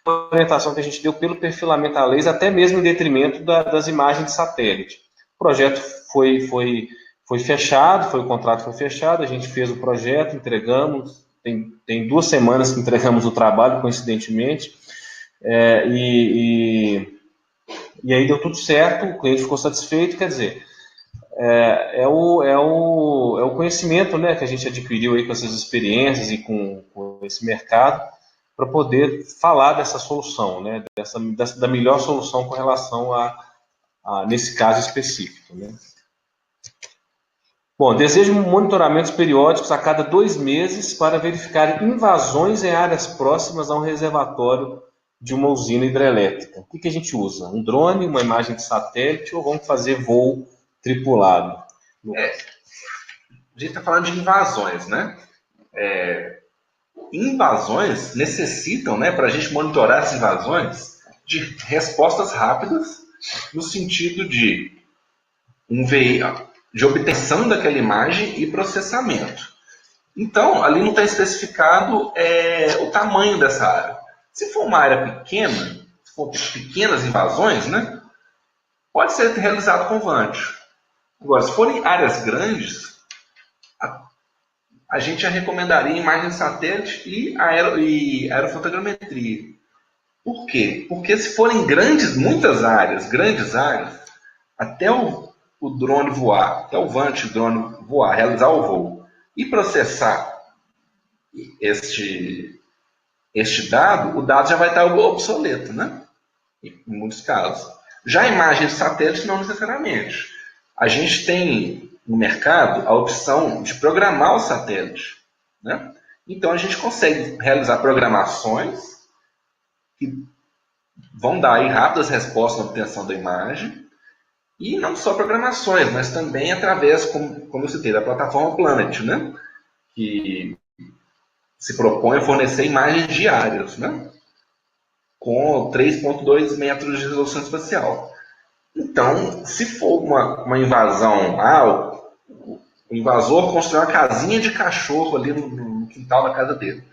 a orientação que a gente deu pelo perfilamento a laser, até mesmo em detrimento das imagens de satélite. O projeto foi fechado, o contrato foi fechado, a gente fez o projeto, entregamos, tem 2 semanas que entregamos o trabalho, coincidentemente, e aí deu tudo certo, o cliente ficou satisfeito, quer dizer, é o conhecimento, né, que a gente adquiriu aí com essas experiências e com esse mercado, para poder falar dessa solução, né, da melhor solução com relação nesse caso específico, né. Bom, desejo monitoramentos periódicos a cada 2 meses para verificar invasões em áreas próximas a um reservatório de uma usina hidrelétrica. O que a gente usa? Um drone, uma imagem de satélite ou vamos fazer voo tripulado? A gente está falando de invasões, né? Invasões necessitam, né, para a gente monitorar as invasões, de respostas rápidas, no sentido de de obtenção daquela imagem e processamento. Então, ali não está especificado o tamanho dessa área. Se for uma área pequena, se for pequenas invasões, né, pode ser realizado com Vant. Agora, se forem áreas grandes, a gente já recomendaria imagem de satélite e aerofotogrametria. Por quê? Porque se forem grandes áreas, até o drone voar, até o Vant drone voar, realizar o voo e processar este dado, o dado já vai estar obsoleto, né? Em muitos casos. Já a imagem de satélite não necessariamente. A gente tem no mercado a opção de programar o satélite, né? Então a gente consegue realizar programações que vão dar aí rápidas respostas na obtenção da imagem, e não só programações, mas também através, como eu citei, da plataforma Planet, né? Que se propõe a fornecer imagens diárias, né? Com 3,2 metros de resolução espacial. Então, se for uma invasão, o invasor construiu uma casinha de cachorro ali no quintal da casa dele,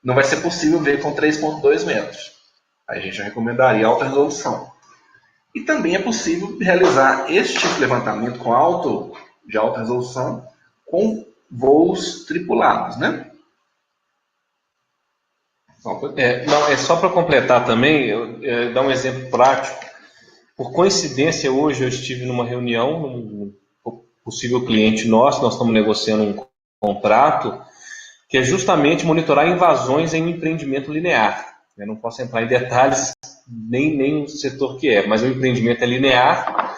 não vai ser possível ver com 3,2 metros. Aí a gente já recomendaria alta resolução. E também é possível realizar este tipo de levantamento de alta resolução com voos tripulados, né? Só para completar também, dar um exemplo prático. Por coincidência, hoje eu estive numa reunião, um possível cliente nosso, nós estamos negociando um contrato, que é justamente monitorar invasões em um empreendimento linear. Eu não posso entrar em detalhes, nem o setor que é, mas o empreendimento é linear,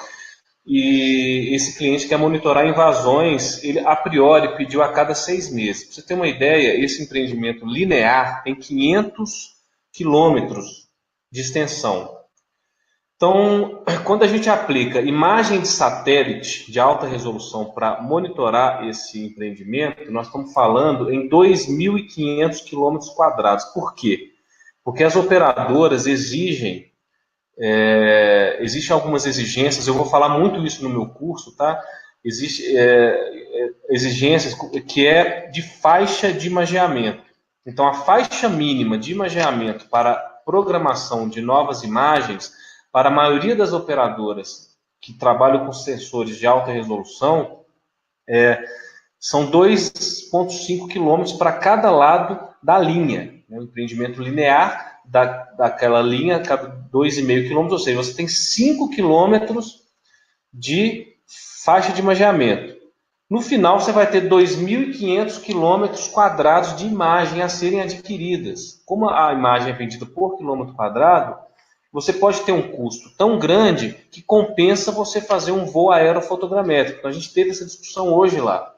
e esse cliente quer monitorar invasões, ele a priori pediu a cada 6 meses. Para você ter uma ideia, esse empreendimento linear tem 500 quilômetros de extensão. Então, quando a gente aplica imagem de satélite de alta resolução para monitorar esse empreendimento, nós estamos falando em 2.500 quilômetros quadrados. Por quê? Porque as operadoras existem algumas exigências, eu vou falar muito isso no meu curso, tá? Existem exigências que é de faixa de imageamento. Então, a faixa mínima de imageamento para programação de novas imagens, para a maioria das operadoras que trabalham com sensores de alta resolução, são 2,5 quilômetros para cada lado da linha. Né? O empreendimento linear daquela linha cabe 2,5 quilômetros, ou seja, você tem 5 quilômetros de faixa de imageamento. No final, você vai ter 2.500 quilômetros quadrados de imagem a serem adquiridas. Como a imagem é vendida por quilômetro quadrado, você pode ter um custo tão grande que compensa você fazer um voo aerofotogramétrico. Então, a gente teve essa discussão hoje lá.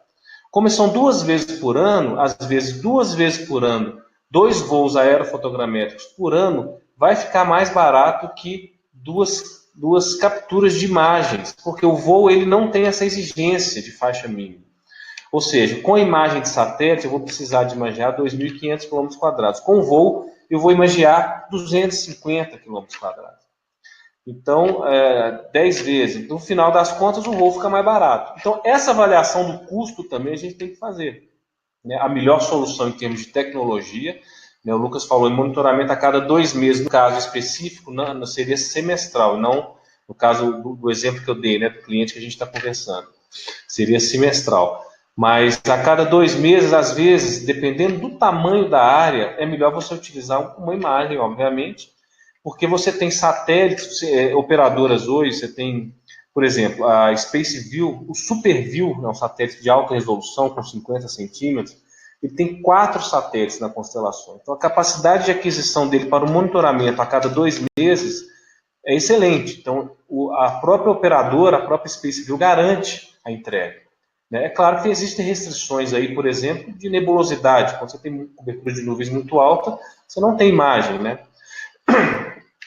Como são 2 vezes por ano, às vezes 2 vezes por ano, 2 voos aerofotogramétricos por ano, vai ficar mais barato que duas capturas de imagens, porque o voo ele não tem essa exigência de faixa mínima. Ou seja, com a imagem de satélite, eu vou precisar de imagiar 2.500 km². Com o voo, eu vou imagiar 250 km². Então, 10 vezes. No final das contas, o voo fica mais barato. Então, essa avaliação do custo também a gente tem que fazer. Né? A melhor solução em termos de tecnologia, né? O Lucas falou em monitoramento a cada 2 meses, no caso específico, não seria semestral, não no caso do exemplo que eu dei, né, do cliente que a gente está conversando. Seria semestral. Mas a cada 2 meses, às vezes, dependendo do tamanho da área, é melhor você utilizar uma imagem, obviamente, porque você tem satélites, operadoras hoje, você tem, por exemplo, a SpaceView, o SuperView, é um satélite de alta resolução com 50 centímetros, ele tem 4 satélites na constelação. Então, a capacidade de aquisição dele para o monitoramento a cada 2 meses é excelente. Então, a própria operadora, a própria SpaceView, garante a entrega. É claro que existem restrições aí, por exemplo, de nebulosidade. Quando você tem cobertura de nuvens muito alta, você não tem imagem, né?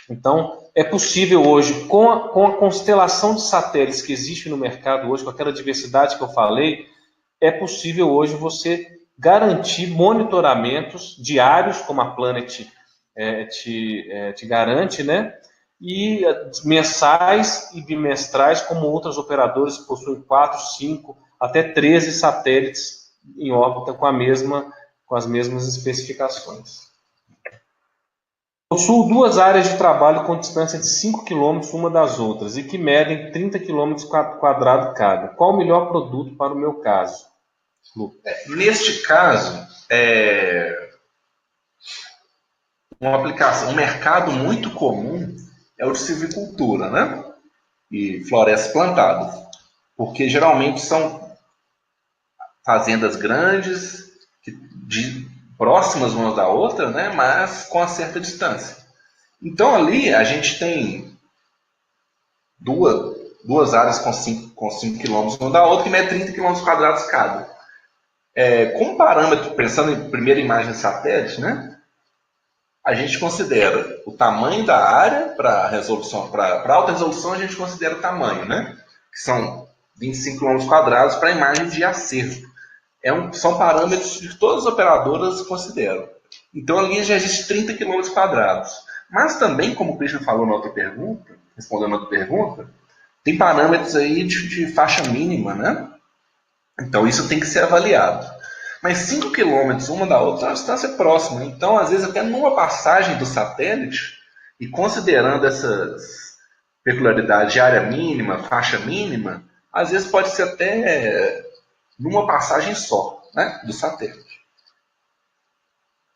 Então, é possível hoje, com a constelação de satélites que existe no mercado hoje, com aquela diversidade que eu falei, é possível hoje você garantir monitoramentos diários, como a Planet te garante, né? E mensais e bimestrais, como outras operadoras que possuem 4, 5, até 13 satélites em órbita com as mesmas especificações. Possuo 2 áreas de trabalho com distância de 5 km uma das outras e que medem 30 km² cada. Qual o melhor produto para o meu caso? Neste caso, uma aplicação, um mercado muito comum é o de silvicultura, né? E florestas plantadas. Porque geralmente são fazendas grandes, próximas umas da outra, né? Mas com uma certa distância. Então ali a gente tem duas áreas com 5 km uma da outra que mede 30 km² cada. Como parâmetro, pensando em primeira imagem de satélite, né? A gente considera o tamanho da área para resolução, para alta resolução a gente considera o tamanho, né? Que são 25 km² para imagem de acervo. São parâmetros que todas as operadoras consideram. Então ali já existe 30 km². Mas também, como o Christian falou na outra pergunta, respondendo a outra pergunta, tem parâmetros aí de faixa mínima, né? Então isso tem que ser avaliado. Mas 5 km uma da outra é uma distância próxima. Então, às vezes, até numa passagem do satélite, e considerando essas peculiaridades de área mínima, faixa mínima, às vezes pode ser até numa passagem só, né, do satélite.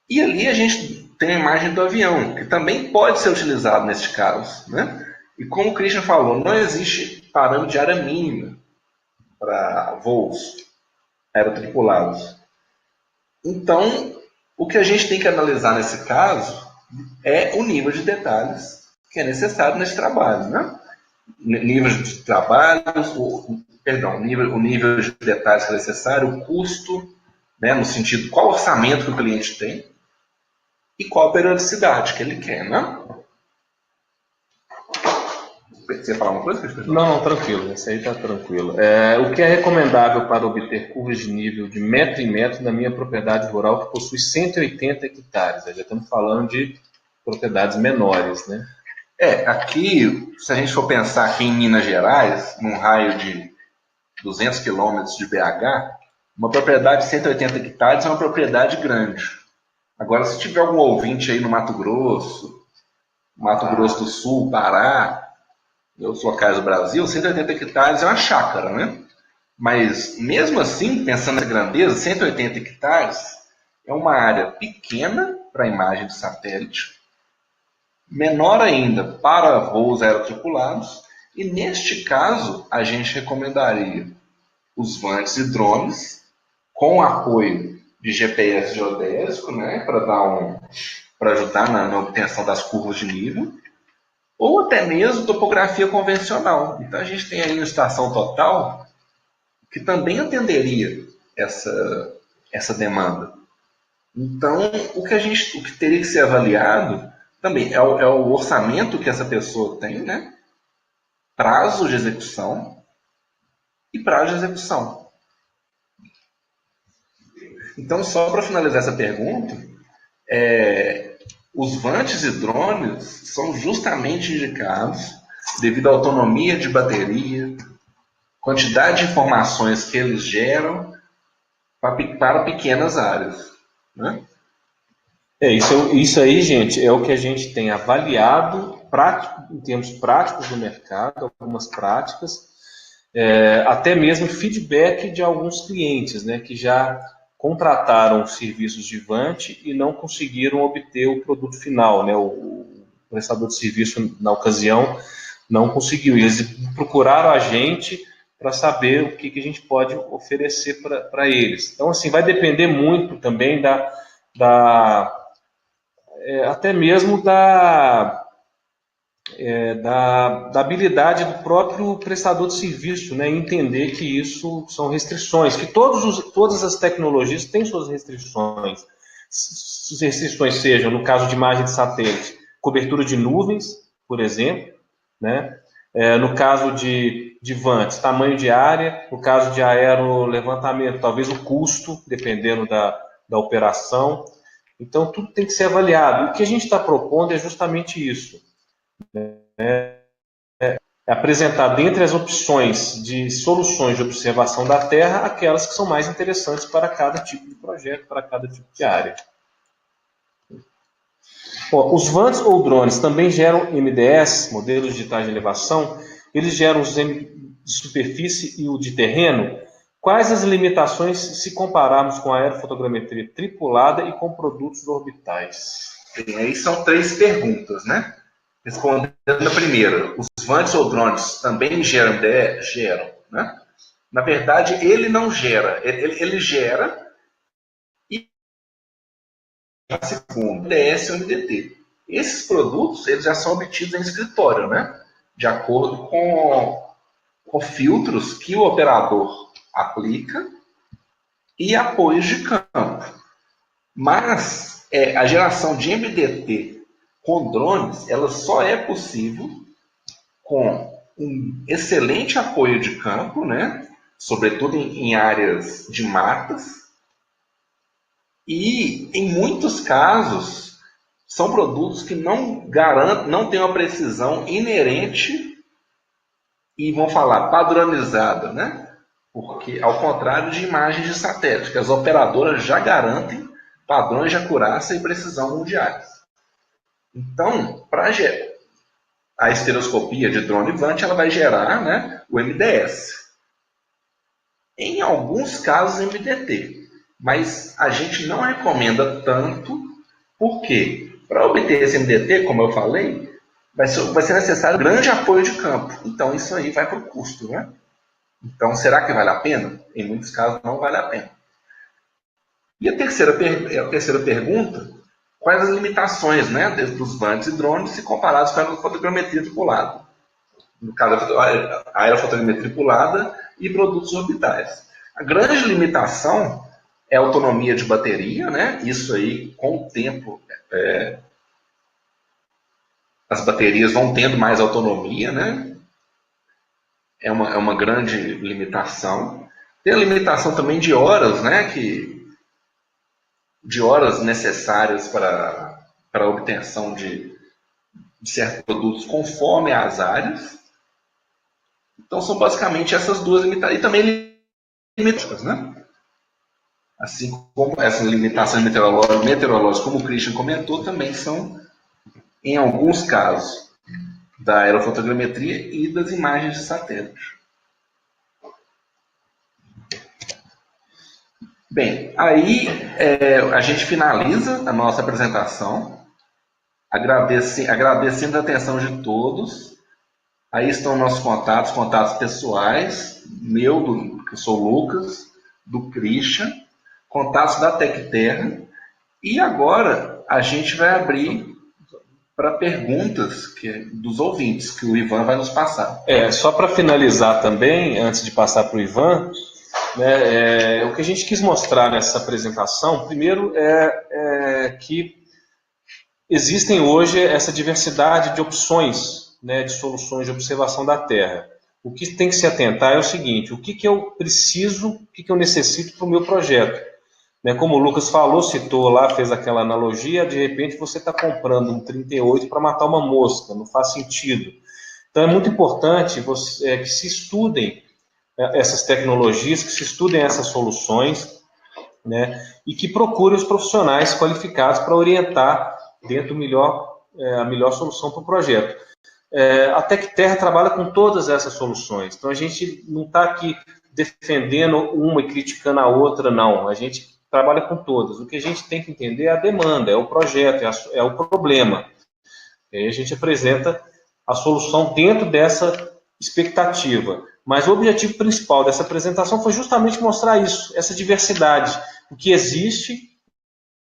E ali a gente tem a imagem do avião, que também pode ser utilizado neste caso, né? E como o Christian falou, não existe parâmetro de área mínima para voos aerotripulados. Então, o que a gente tem que analisar nesse caso é o nível de detalhes que é necessário nesse trabalho, né? Nível de trabalho, o nível de detalhes que é necessário, o custo, né? No sentido, qual orçamento que o cliente tem e qual a periodicidade que ele quer, né? Você ia falar uma coisa? Não, tranquilo, esse aí está tranquilo. O que é recomendável para obter curvas de nível de metro em metro na minha propriedade rural que possui 180 hectares? Já estamos falando de propriedades menores, né? Aqui, se a gente for pensar aqui em Minas Gerais, num raio de 200 quilômetros de BH, uma propriedade de 180 hectares é uma propriedade grande. Agora, se tiver algum ouvinte aí no Mato Grosso do Sul, Pará, em outros locais do Brasil, 180 hectares é uma chácara, né? Mas, mesmo assim, pensando na grandeza, 180 hectares é uma área pequena para a imagem de satélite, menor ainda para voos aerotripulados, e neste caso, a gente recomendaria os vantes e drones, com apoio de GPS geodésico, né, para ajudar na obtenção das curvas de nível, ou até mesmo topografia convencional. Então a gente tem aí uma estação total que também atenderia essa demanda. Então, o que teria que ser avaliado também é o orçamento que essa pessoa tem, né? Prazo de execução e prazo de execução. Então, só para finalizar essa pergunta, os vantes e drones são justamente indicados devido à autonomia de bateria, quantidade de informações que eles geram para pequenas áreas, né? Isso aí, gente, é o que a gente tem avaliado em termos práticos do mercado, algumas práticas, até mesmo feedback de alguns clientes, né, que já contrataram serviços de Vant e não conseguiram obter o produto final, né, o prestador de serviço na ocasião não conseguiu. Eles procuraram a gente para saber o que a gente pode oferecer para eles. Então, assim, vai depender muito também até mesmo da habilidade do próprio prestador de serviço, né, entender que isso são restrições, que todas as tecnologias têm suas restrições. Se as restrições sejam, no caso de imagem de satélite, cobertura de nuvens, por exemplo, né, no caso de vantes, tamanho de área, no caso de aerolevantamento, talvez o custo, dependendo da operação. Então, tudo tem que ser avaliado. O que a gente está propondo é justamente isso. Apresentar dentre as opções de soluções de observação da Terra aquelas que são mais interessantes para cada tipo de projeto, para cada tipo de área. Os vantes ou drones também geram MDS, modelos digitais de elevação. Eles geram os de superfície e o de terreno. Quais as limitações se compararmos com a aerofotogrametria tripulada e com produtos orbitais? Bem, aí são 3 perguntas, né? Respondendo a primeira, os vantes ou drones também geram MDS? Geram, né? Na verdade, ele não gera. Ele gera e a segunda, MDS ou MDT. Esses produtos eles já são obtidos em escritório, né? De acordo com filtros que o operador aplica e apoios de campo. Mas a geração de MDT com drones, ela só é possível com um excelente apoio de campo, né? Sobretudo em áreas de matas. E, em muitos casos, são produtos que não têm uma precisão inerente e, vão falar, padronizada, né? Porque, ao contrário de imagens de satélite, que as operadoras já garantem padrões de acurácia e precisão mundiais. Então, para a estereoscopia de drone Vant, ela vai gerar, né, o MDS. Em alguns casos, MDT. Mas a gente não recomenda tanto, porque para obter esse MDT, como eu falei, vai ser necessário grande apoio de campo. Então, isso aí vai para o custo, né? Então, será que vale a pena? Em muitos casos, não vale a pena. E a terceira pergunta, quais as limitações, né, dos vantes e drones se comparados com a fotogrametria tripulada? No caso, a aerofotogrametria tripulada e produtos orbitais. A grande limitação é a autonomia de bateria, né? Isso aí, com o tempo, as baterias vão tendo mais autonomia, né? É uma grande limitação. Tem a limitação também de horas, né? De horas necessárias para a obtenção de certos produtos conforme as áreas. Então, são basicamente essas duas limitações. E também limitações, né? Assim como essas limitações meteorológicas, como o Christian comentou, também são, em alguns casos, da aerofotogrametria e das imagens de satélite. Bem, aí a gente finaliza a nossa apresentação, agradecendo a atenção de todos Aí estão nossos contatos pessoais, que eu sou o Lucas, do Christian, contatos da Tecterra, e agora a gente vai abrir para perguntas dos ouvintes, que o Ivan vai nos passar. Só para finalizar também, antes de passar para o Ivan, né, o que a gente quis mostrar nessa apresentação, primeiro é que existem hoje essa diversidade de opções, né, de soluções de observação da Terra. O que tem que se atentar é o seguinte: o que eu preciso, o que eu necessito para o meu projeto. Né, como o Lucas falou, citou lá, fez aquela analogia, de repente você está comprando um 38 para matar uma mosca, não faz sentido. Então é muito importante que se estudem essas tecnologias, que se estudem essas soluções, né, e que procurem os profissionais qualificados para orientar dentro a melhor solução para o projeto. A Tecterra trabalha com todas essas soluções, então a gente não está aqui defendendo uma e criticando a outra, não. A gente trabalha com todas. O que a gente tem que entender é a demanda, é o projeto, é o problema. E aí a gente apresenta a solução dentro dessa expectativa. Mas o objetivo principal dessa apresentação foi justamente mostrar isso, essa diversidade, o que existe,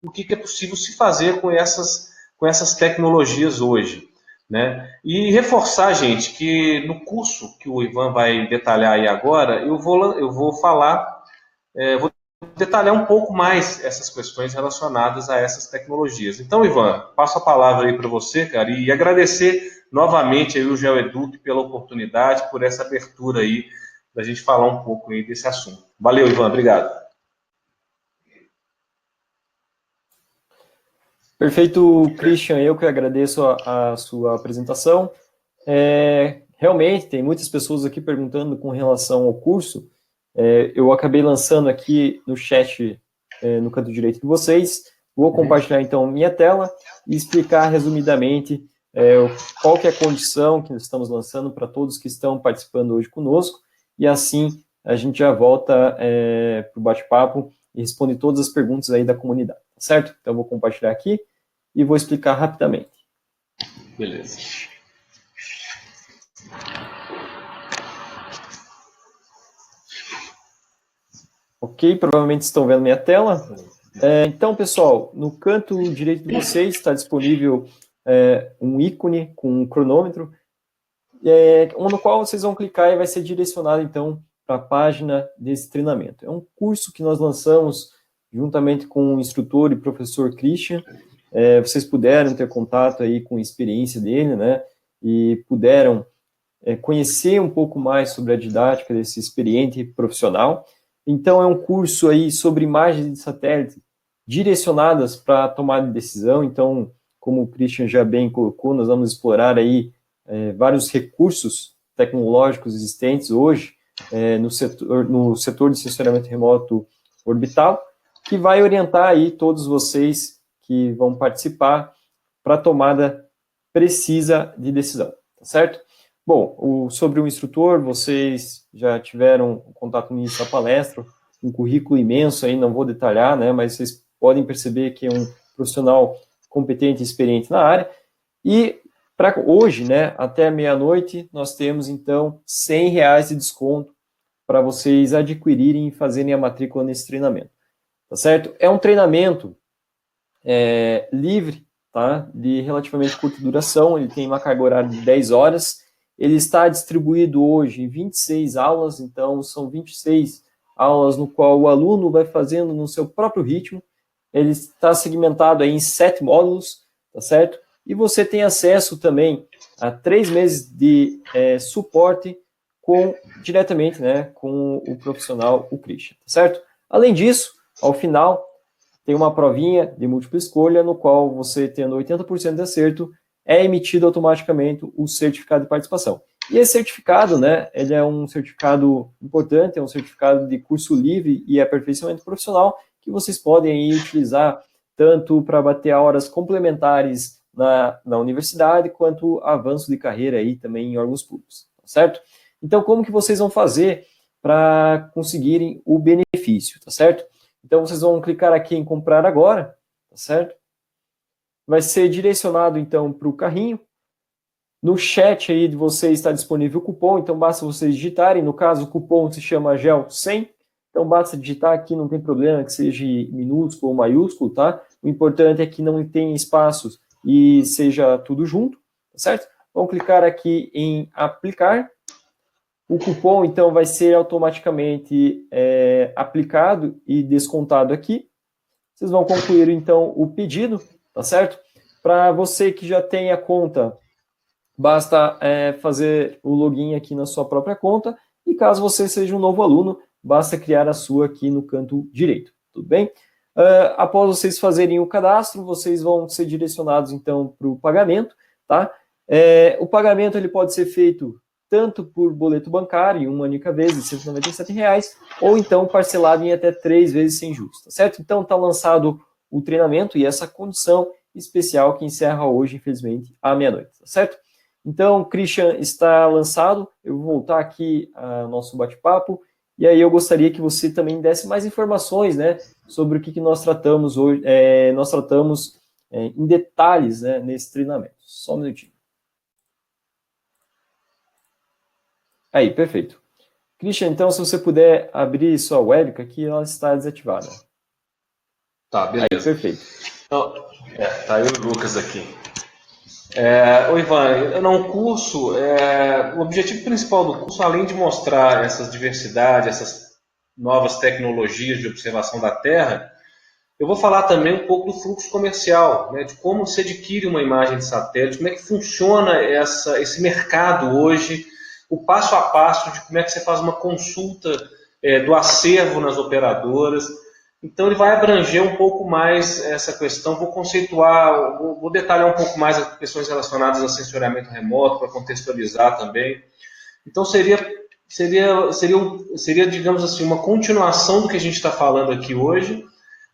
o que é possível se fazer com essas tecnologias hoje. Né? E reforçar, gente, que no curso que o Ivan vai detalhar aí agora, eu vou falar, vou detalhar um pouco mais essas questões relacionadas a essas tecnologias. Então, Ivan, passo a palavra aí para você, cara, e agradecer novamente aí o GeoEduc pela oportunidade, por essa abertura aí, da gente falar um pouco aí desse assunto. Valeu, Ivan, obrigado. Perfeito, Christian, eu que agradeço a sua apresentação. Realmente, tem muitas pessoas aqui perguntando com relação ao curso. Eu acabei lançando aqui no chat, no canto direito de vocês. Vou compartilhar, então, minha tela e explicar resumidamente qual que é a condição que nós estamos lançando para todos que estão participando hoje conosco. E assim, a gente já volta para o bate-papo e responde todas as perguntas aí da comunidade. Certo? Então, eu vou compartilhar aqui e vou explicar rapidamente. Beleza. Ok, provavelmente estão vendo minha tela. Então, pessoal, no canto direito de vocês está disponível um ícone com um cronômetro, no qual vocês vão clicar e vai ser direcionado, então, para a página desse treinamento. É um curso que nós lançamos juntamente com o instrutor e professor Christian. Vocês puderam ter contato aí com a experiência dele, né, e puderam conhecer um pouco mais sobre a didática desse experiente profissional. Então, é um curso aí sobre imagens de satélite direcionadas para a tomada de decisão. Então, como o Christian já bem colocou, nós vamos explorar aí vários recursos tecnológicos existentes hoje no setor de sensoramento remoto orbital, que vai orientar aí todos vocês que vão participar para a tomada precisa de decisão, tá certo? Bom, sobre o instrutor, vocês já tiveram contato no início da palestra, um currículo imenso aí, não vou detalhar, né, mas vocês podem perceber que é um profissional competente e experiente na área. E para hoje, né, até meia-noite, nós temos, então, R$100 de desconto para vocês adquirirem e fazerem a matrícula nesse treinamento. Tá certo? É um treinamento livre, tá? De relativamente curta duração, ele tem uma carga horária de 10 horas, ele está distribuído hoje em 26 aulas, então são 26 aulas no qual o aluno vai fazendo no seu próprio ritmo, ele está segmentado aí em 7 módulos, tá certo? E você tem acesso também a 3 meses de suporte diretamente, né, com o profissional, o Christian, tá certo? Além disso, ao final, tem uma provinha de múltipla escolha, no qual você, tendo 80% de acerto, é emitido automaticamente o certificado de participação. E esse certificado, né, ele é um certificado importante, é um certificado de curso livre e aperfeiçoamento profissional, que vocês podem aí utilizar tanto para bater horas complementares na universidade, quanto avanço de carreira aí também em órgãos públicos, tá certo? Então, como que vocês vão fazer para conseguirem o benefício, tá certo? Então, vocês vão clicar aqui em comprar agora, tá certo? Vai ser direcionado, então, para o carrinho. No chat aí de vocês está disponível o cupom, então basta vocês digitarem. No caso, o cupom se chama GEL100. Então basta digitar aqui, não tem problema que seja minúsculo ou maiúsculo, tá? O importante é que não tenha espaços e seja tudo junto, tá certo? Vamos clicar aqui em aplicar. O cupom, então, vai ser automaticamente aplicado e descontado aqui. Vocês vão concluir, então, o pedido, tá certo? Para você que já tem a conta, basta fazer o login aqui na sua própria conta. E caso você seja um novo aluno, basta criar a sua aqui no canto direito, tudo bem? Após vocês fazerem o cadastro, vocês vão ser direcionados, então, para o pagamento, tá? O pagamento ele pode ser feito tanto por boleto bancário, em uma única vez, de R$ 197, ou então parcelado em até 3 vezes sem juros, tá certo? Então, está lançado o treinamento e essa condição especial que encerra hoje, infelizmente, à meia-noite, tá certo? Então, Christian está lançado, eu vou voltar aqui ao nosso bate-papo, e aí eu gostaria que você também desse mais informações, né, sobre o que nós tratamos hoje, nós tratamos em detalhes, né, nesse treinamento. Só um minutinho. Aí, perfeito. Christian, então, se você puder abrir sua webcam aqui, ela está desativada. Tá, beleza. Aí, perfeito. Então, tá eu e o Lucas aqui. Oi, Ivan, no curso, o objetivo principal do curso, além de mostrar essas diversidades, essas novas tecnologias de observação da Terra, eu vou falar também um pouco do fluxo comercial, né, de como se adquire uma imagem de satélite, como é que funciona esse mercado hoje, o passo a passo de como é que você faz uma consulta do acervo nas operadoras. Então, ele vai abranger um pouco mais essa questão, vou conceituar, vou detalhar um pouco mais as questões relacionadas a sensoriamento remoto, para contextualizar também. Então, seria, digamos assim, uma continuação do que a gente está falando aqui hoje,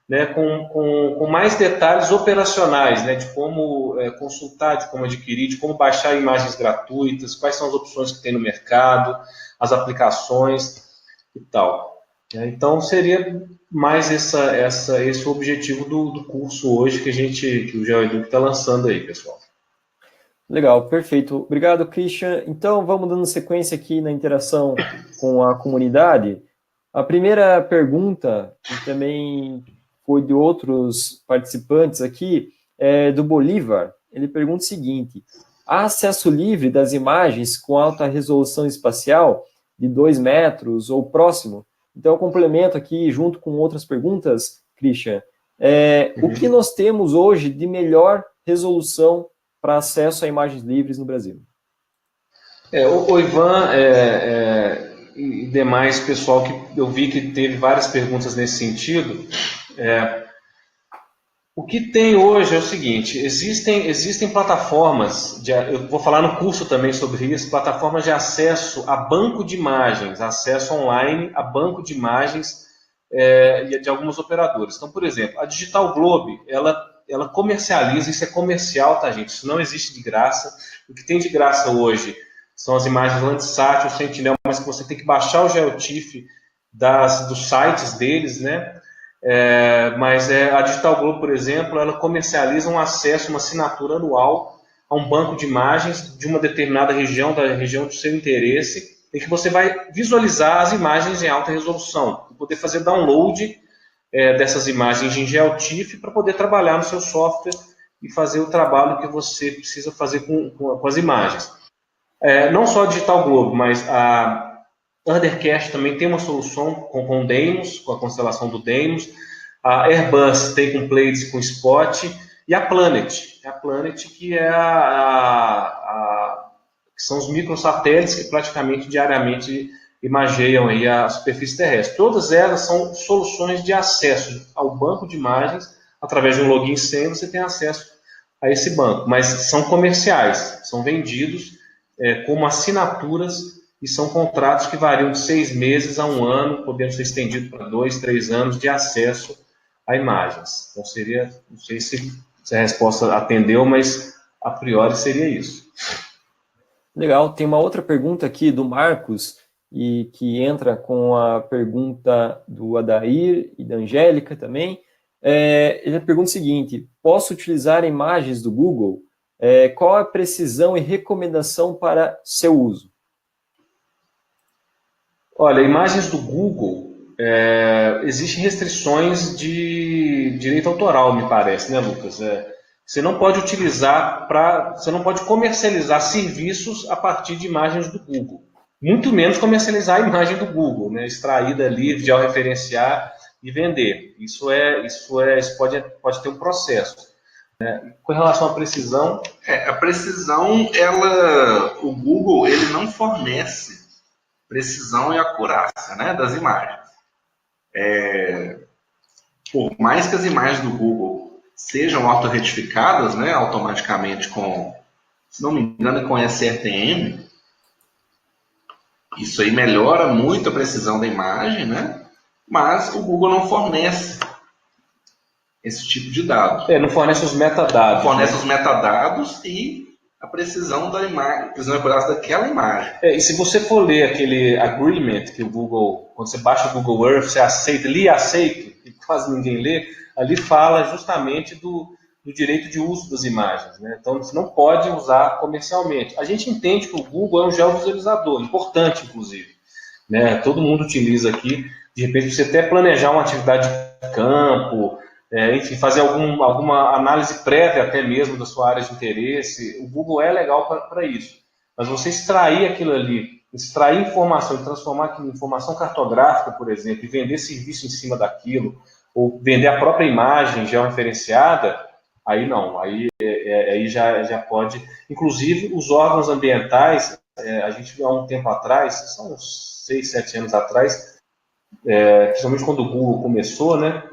né, com mais detalhes operacionais, né, de como consultar, de como adquirir, de como baixar imagens gratuitas, quais são as opções que tem no mercado, as aplicações e tal. Então, seria mais esse o objetivo do curso hoje que o GeoEduc está lançando aí, pessoal. Legal, perfeito. Obrigado, Christian. Então, vamos dando sequência aqui na interação com a comunidade. A primeira pergunta, que também foi de outros participantes aqui, é do Bolívar. Ele pergunta o seguinte: há acesso livre das imagens com alta resolução espacial de 2 metros ou próximo? Então, eu complemento aqui, junto com outras perguntas, Christian, o que nós temos hoje de melhor resolução para acesso a imagens livres no Brasil? O Ivan e demais pessoal que eu vi que teve várias perguntas nesse sentido, o que tem hoje é o seguinte: existem plataformas, eu vou falar no curso também sobre isso, plataformas de acesso a banco de imagens, acesso online a banco de imagens de algumas operadoras. Então, por exemplo, a Digital Globe, ela comercializa, isso é comercial, tá, gente? Isso não existe de graça. O que tem de graça hoje são as imagens Landsat, o Sentinel, mas que você tem que baixar o GeoTIFF dos sites deles, né? Mas a Digital Globe, por exemplo, ela comercializa um acesso, uma assinatura anual a um banco de imagens de uma determinada região, da região do seu interesse, em que você vai visualizar as imagens em alta resolução, e poder fazer download dessas imagens em GeoTIFF para poder trabalhar no seu software e fazer o trabalho que você precisa fazer com as imagens. Não só a Digital Globe, mas a Undercast também tem uma solução com o Deimos, com a constelação do Deimos. A Airbus tem com Pleiades, com Spot. E a Planet. A Planet que que são os microsatélites que praticamente diariamente imageiam aí a superfície terrestre. Todas elas são soluções de acesso ao banco de imagens. Através de um login sem, você tem acesso a esse banco. Mas são comerciais, são vendidos como assinaturas, e são contratos que variam de 6 meses a 1 ano, podendo ser estendido para 2, 3 anos de acesso a imagens. Então, não sei se a resposta atendeu, mas a priori seria isso. Legal, tem uma outra pergunta aqui do Marcos, e que entra com a pergunta do Adair e da Angélica também. Ele pergunta o seguinte: posso utilizar imagens do Google qual a precisão e recomendação para seu uso? Olha, imagens do Google, existem restrições de direito autoral, me parece, né, Lucas? Você não pode você não pode comercializar serviços a partir de imagens do Google. Muito menos comercializar a imagem do Google, né, extraída ali, georreferenciar e vender. Isso pode ter um processo. Com relação à precisão... A precisão, o Google ele não fornece precisão e acurácia, né, das imagens. Por mais que as imagens do Google sejam autorretificadas, né, automaticamente se não me engano, com SRTM, isso aí melhora muito a precisão da imagem, né, mas o Google não fornece esse tipo de dado. Não fornece os metadados. Fornece, né, os metadados e a precisão da imagem, a precisão daquela imagem. E se você for ler aquele agreement que o Google, quando você baixa o Google Earth, você aceita, e quase ninguém lê, ali fala justamente do direito de uso das imagens, né? Então você não pode usar comercialmente. A gente entende que o Google é um geovisualizador, importante inclusive, né? Todo mundo utiliza aqui, de repente você até planejar uma atividade de campo, enfim, fazer alguma análise prévia até mesmo da sua área de interesse. O Google é legal para isso. Mas você extrair aquilo ali, extrair informação e transformar aquilo em informação cartográfica, por exemplo, e vender serviço em cima daquilo, ou vender a própria imagem georreferenciada, aí não, aí já pode. Inclusive, os órgãos ambientais, a gente viu há um tempo atrás, são uns 6, 7 anos atrás, principalmente quando o Google começou, né?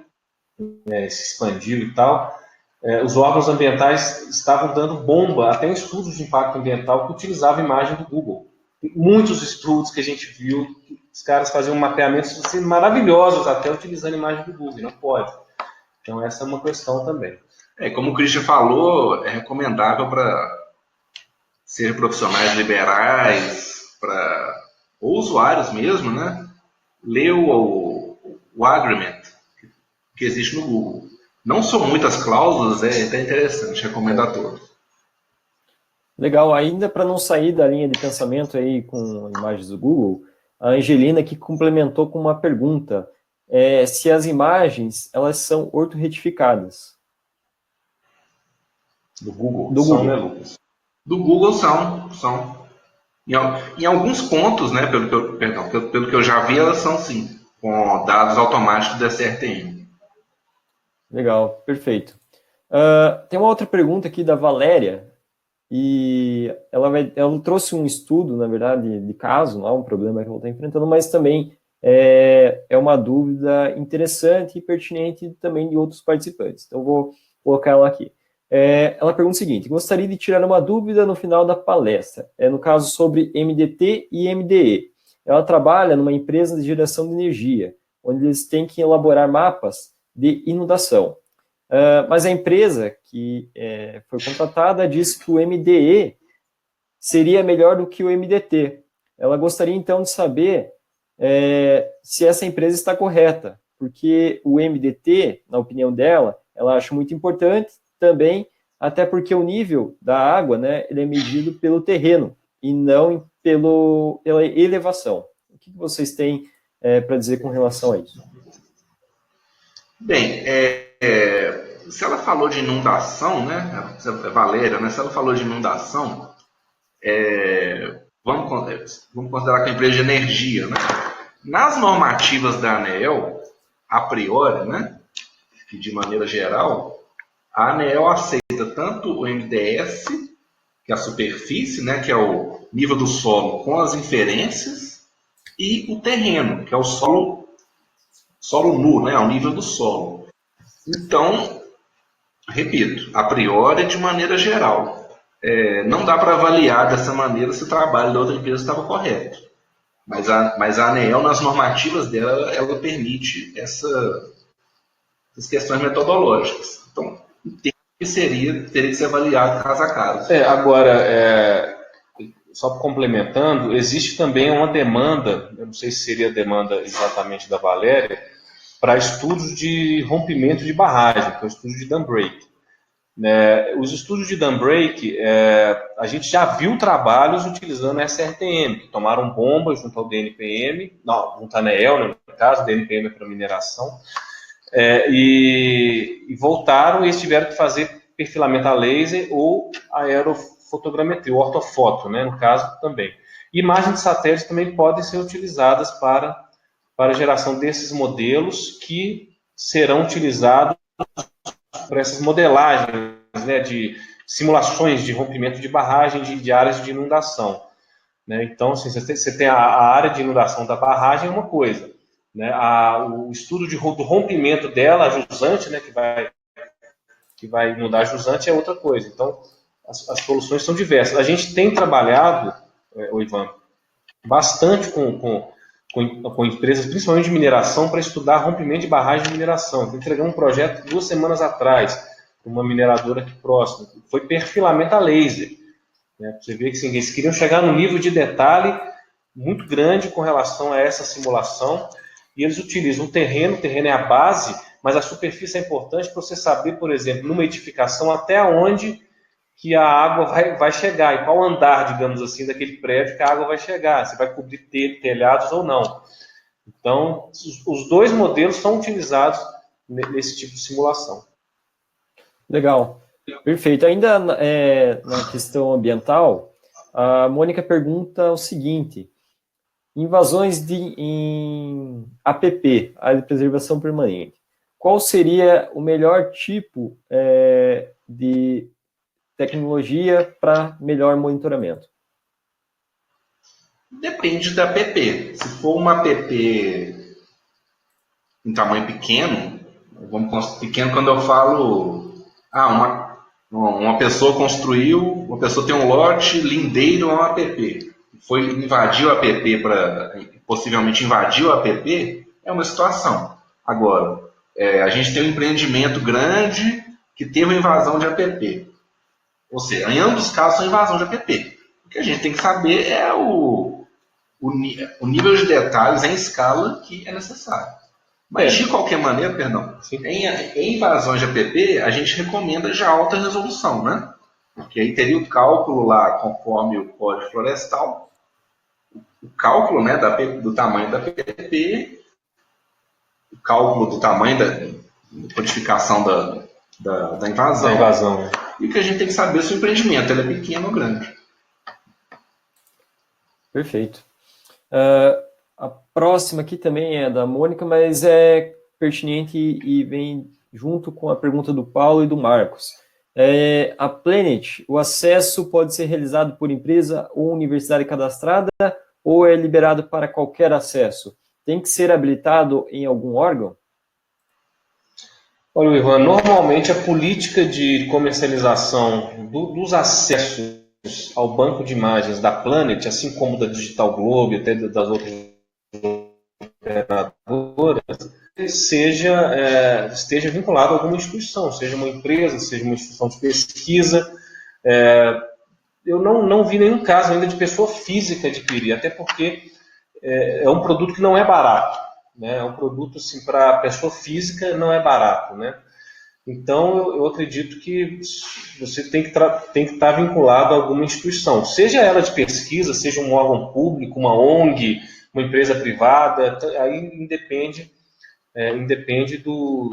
Se expandiu e tal, os órgãos ambientais estavam dando bomba, até em estudos de impacto ambiental que utilizavam a imagem do Google. Tem muitos estudos que a gente viu, os caras faziam mapeamentos assim, maravilhosos até utilizando a imagem do Google, não pode. Então essa é uma questão também. Como o Christian falou, é recomendável para ser profissionais liberais, ou usuários mesmo, né? Ler o agreement que existe no Google. Não são muitas cláusulas, é até interessante, recomendo a todos. Legal, ainda para não sair da linha de pensamento aí com imagens do Google, a Angelina aqui complementou com uma pergunta, se as imagens, elas são ortorretificadas. Do Google? Do Google. Né, Lucas? Do Google são. Em alguns pontos, né, pelo que eu já vi, elas são sim, com dados automáticos da SRTM. Legal, perfeito. Tem uma outra pergunta aqui da Valéria, e ela trouxe um estudo, na verdade, de caso, não é um problema que ela está enfrentando, mas também é uma dúvida interessante e pertinente também de outros participantes. Então, vou colocar ela aqui. Ela pergunta o seguinte: gostaria de tirar uma dúvida no final da palestra, no caso sobre MDT e MDE. Ela trabalha numa empresa de geração de energia, onde eles têm que elaborar mapas de inundação. Mas a empresa que foi contratada disse que o MDE seria melhor do que o MDT. Ela gostaria, então, de saber se essa empresa está correta, porque o MDT, na opinião dela, ela acha muito importante também, até porque o nível da água, né, ele é medido pelo terreno e não pela elevação. O que vocês têm para dizer com relação a isso? Bem, se ela falou de inundação, né, Valéria, né, se ela falou de inundação, vamos considerar que é uma empresa de energia, né? Nas normativas da ANEEL, a priori, né, que de maneira geral, a ANEEL aceita tanto o MDS, que é a superfície, né, que é o nível do solo com as inferências, e o terreno, que é o solo nu, né, ao nível do solo. Então, repito, a priori, de maneira geral, não dá para avaliar dessa maneira se o trabalho da outra empresa estava correto. Mas a ANEEL, nas normativas dela, ela permite essas questões metodológicas. Então, entendo que teria que ser avaliado caso a caso. Agora, só complementando, existe também uma demanda, eu não sei se seria a demanda exatamente da Valéria, para estudos de rompimento de barragem, que é o estudo de dam break. né? Os estudos de dam break, a gente já viu trabalhos utilizando SRTM, que tomaram bomba junto ao DNPM, não, junto à ANEEL, né, no caso, DNPM é para mineração, e voltaram e eles tiveram que fazer perfilamento a laser ou aerofotogrametria, ou ortofoto, né, no caso também. Imagens de satélite também podem ser utilizadas para a geração desses modelos que serão utilizados para essas modelagens, né, de simulações de rompimento de barragem de áreas de inundação. Né? Então, assim, você tem a área de inundação da barragem é uma coisa, né? O estudo do rompimento dela, a jusante, né, que vai inundar a jusante, é outra coisa. Então, as soluções são diversas. A gente tem trabalhado, Ivan, bastante com empresas, principalmente de mineração, para estudar rompimento de barragem de mineração. Entregamos um projeto 2 semanas atrás, para uma mineradora aqui próxima. Foi perfilamento a laser. Né? Você vê que assim, eles queriam chegar num nível de detalhe muito grande com relação a essa simulação, e eles utilizam o terreno é a base, mas a superfície é importante para você saber, por exemplo, numa edificação, até onde que a água vai chegar, e qual andar, digamos assim, daquele prédio que a água vai chegar, se vai cobrir telhados ou não. Então, os dois modelos são utilizados nesse tipo de simulação. Legal, perfeito. Ainda na questão ambiental, a Mônica pergunta o seguinte: invasões em APP, área de preservação permanente, qual seria o melhor tipo de tecnologia para melhor monitoramento? Depende da app. Se for uma app em tamanho pequeno, pequeno quando eu falo, uma pessoa construiu, uma pessoa tem um lote lindeiro a uma app, invadiu a app possivelmente invadiu a app, é uma situação. Agora, a gente tem um empreendimento grande que teve uma invasão de app. Ou seja, em ambos os casos são invasão de app. O que a gente tem que saber é o nível de detalhes em escala que é necessário. Mas, de qualquer maneira, em invasões de app, a gente recomenda já alta resolução, né? Porque aí teria o cálculo lá, conforme o Código Florestal, o cálculo, né, do tamanho da app, o cálculo do tamanho da codificação da invasão. E o que a gente tem que saber se o empreendimento ele é pequeno ou grande. Perfeito. A próxima aqui também é da Mônica, mas é pertinente e vem junto com a pergunta do Paulo e do Marcos. A Planet, o acesso pode ser realizado por empresa ou universidade cadastrada ou é liberado para qualquer acesso? Tem que ser habilitado em algum órgão? Olha, Ivan, normalmente a política de comercialização dos acessos ao banco de imagens da Planet, assim como da Digital Globe, até das outras operadoras, esteja vinculado a alguma instituição, seja uma empresa, seja uma instituição de pesquisa. Eu não vi nenhum caso ainda de pessoa física adquirir, até porque é um produto que não é barato. Né? É um produto, assim, para pessoa física não é barato, né? Então, eu acredito que você tem que estar vinculado a alguma instituição, seja ela de pesquisa, seja um órgão público, uma ONG, uma empresa privada, aí independe do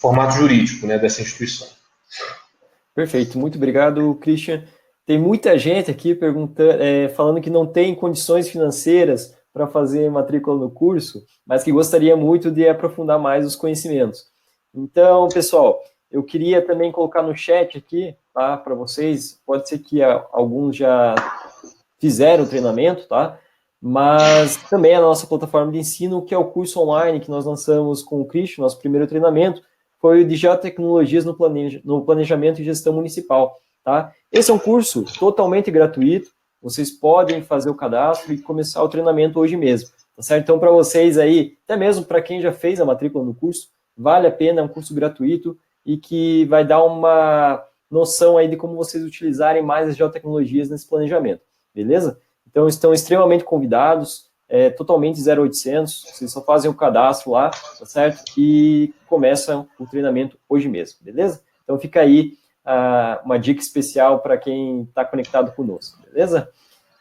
formato jurídico, né, dessa instituição. Perfeito, muito obrigado, Christian. Tem muita gente aqui perguntando, falando que não tem condições financeiras para fazer matrícula no curso, mas que gostaria muito de aprofundar mais os conhecimentos. Então, pessoal, eu queria também colocar no chat aqui, tá, para vocês, pode ser que alguns já fizeram o treinamento, tá, mas também a nossa plataforma de ensino, que é o curso online que nós lançamos com o Christian, nosso primeiro treinamento, foi o de Geotecnologias no Planejamento e Gestão Municipal, tá? Esse é um curso totalmente gratuito, vocês podem fazer o cadastro e começar o treinamento hoje mesmo, tá certo? Então, para vocês aí, até mesmo para quem já fez a matrícula no curso, vale a pena, é um curso gratuito e que vai dar uma noção aí de como vocês utilizarem mais as geotecnologias nesse planejamento, beleza? Então, estão extremamente convidados, totalmente 0800, vocês só fazem o cadastro lá, tá certo? E começam o treinamento hoje mesmo, beleza? Então fica aí uma dica especial para quem está conectado conosco, beleza?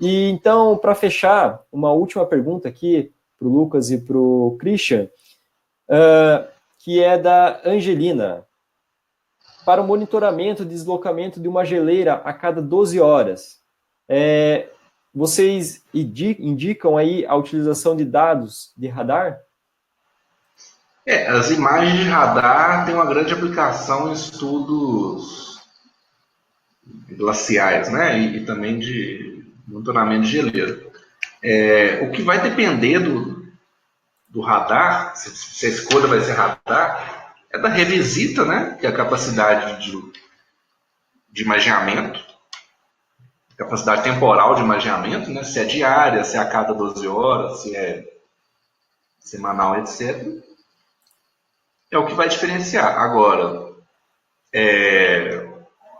E então, para fechar, uma última pergunta aqui para o Lucas e para o Christian, que é da Angelina. Para o monitoramento e deslocamento de uma geleira a cada 12 horas, vocês indicam aí a utilização de dados de radar? As imagens de radar têm uma grande aplicação em estudos glaciais, né? E também de monitoramento de geleira. O que vai depender do radar, se a escolha vai ser radar, é da revisita, né? Que é a capacidade de imaginamento, capacidade temporal de imaginamento, né? Se é diária, se é a cada 12 horas, se é semanal, etc. É o que vai diferenciar. Agora,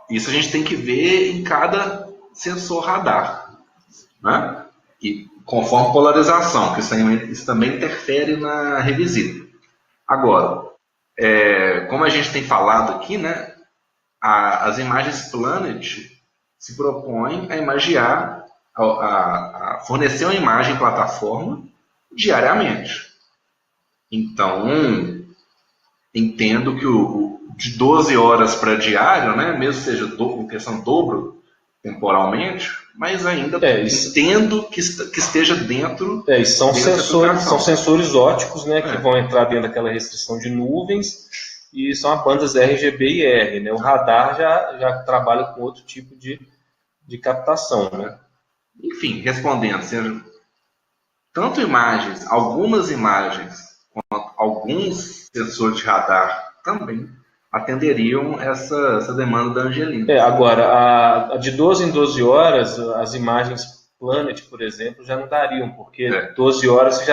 isso a gente tem que ver em cada sensor radar, né? E conforme polarização, que isso também interfere na revisita. Agora, como a gente tem falado aqui, né? As imagens Planet se propõem a imagiar, a fornecer uma imagem plataforma diariamente. Então, entendo que de 12 horas para diário, né, mesmo seja em questão dobro temporalmente, mas ainda entendo que esteja dentro. E são sensores óticos, né, que vão entrar dentro daquela restrição de nuvens, e são as bandas RGB e R, né? O radar já trabalha com outro tipo de captação, né? Enfim, respondendo, tanto algumas imagens, quanto alguns sensores de radar também atenderiam essa demanda da Angelina. Agora, de 12 em 12 horas, as imagens Planet, por exemplo, já não dariam, porque 12 horas,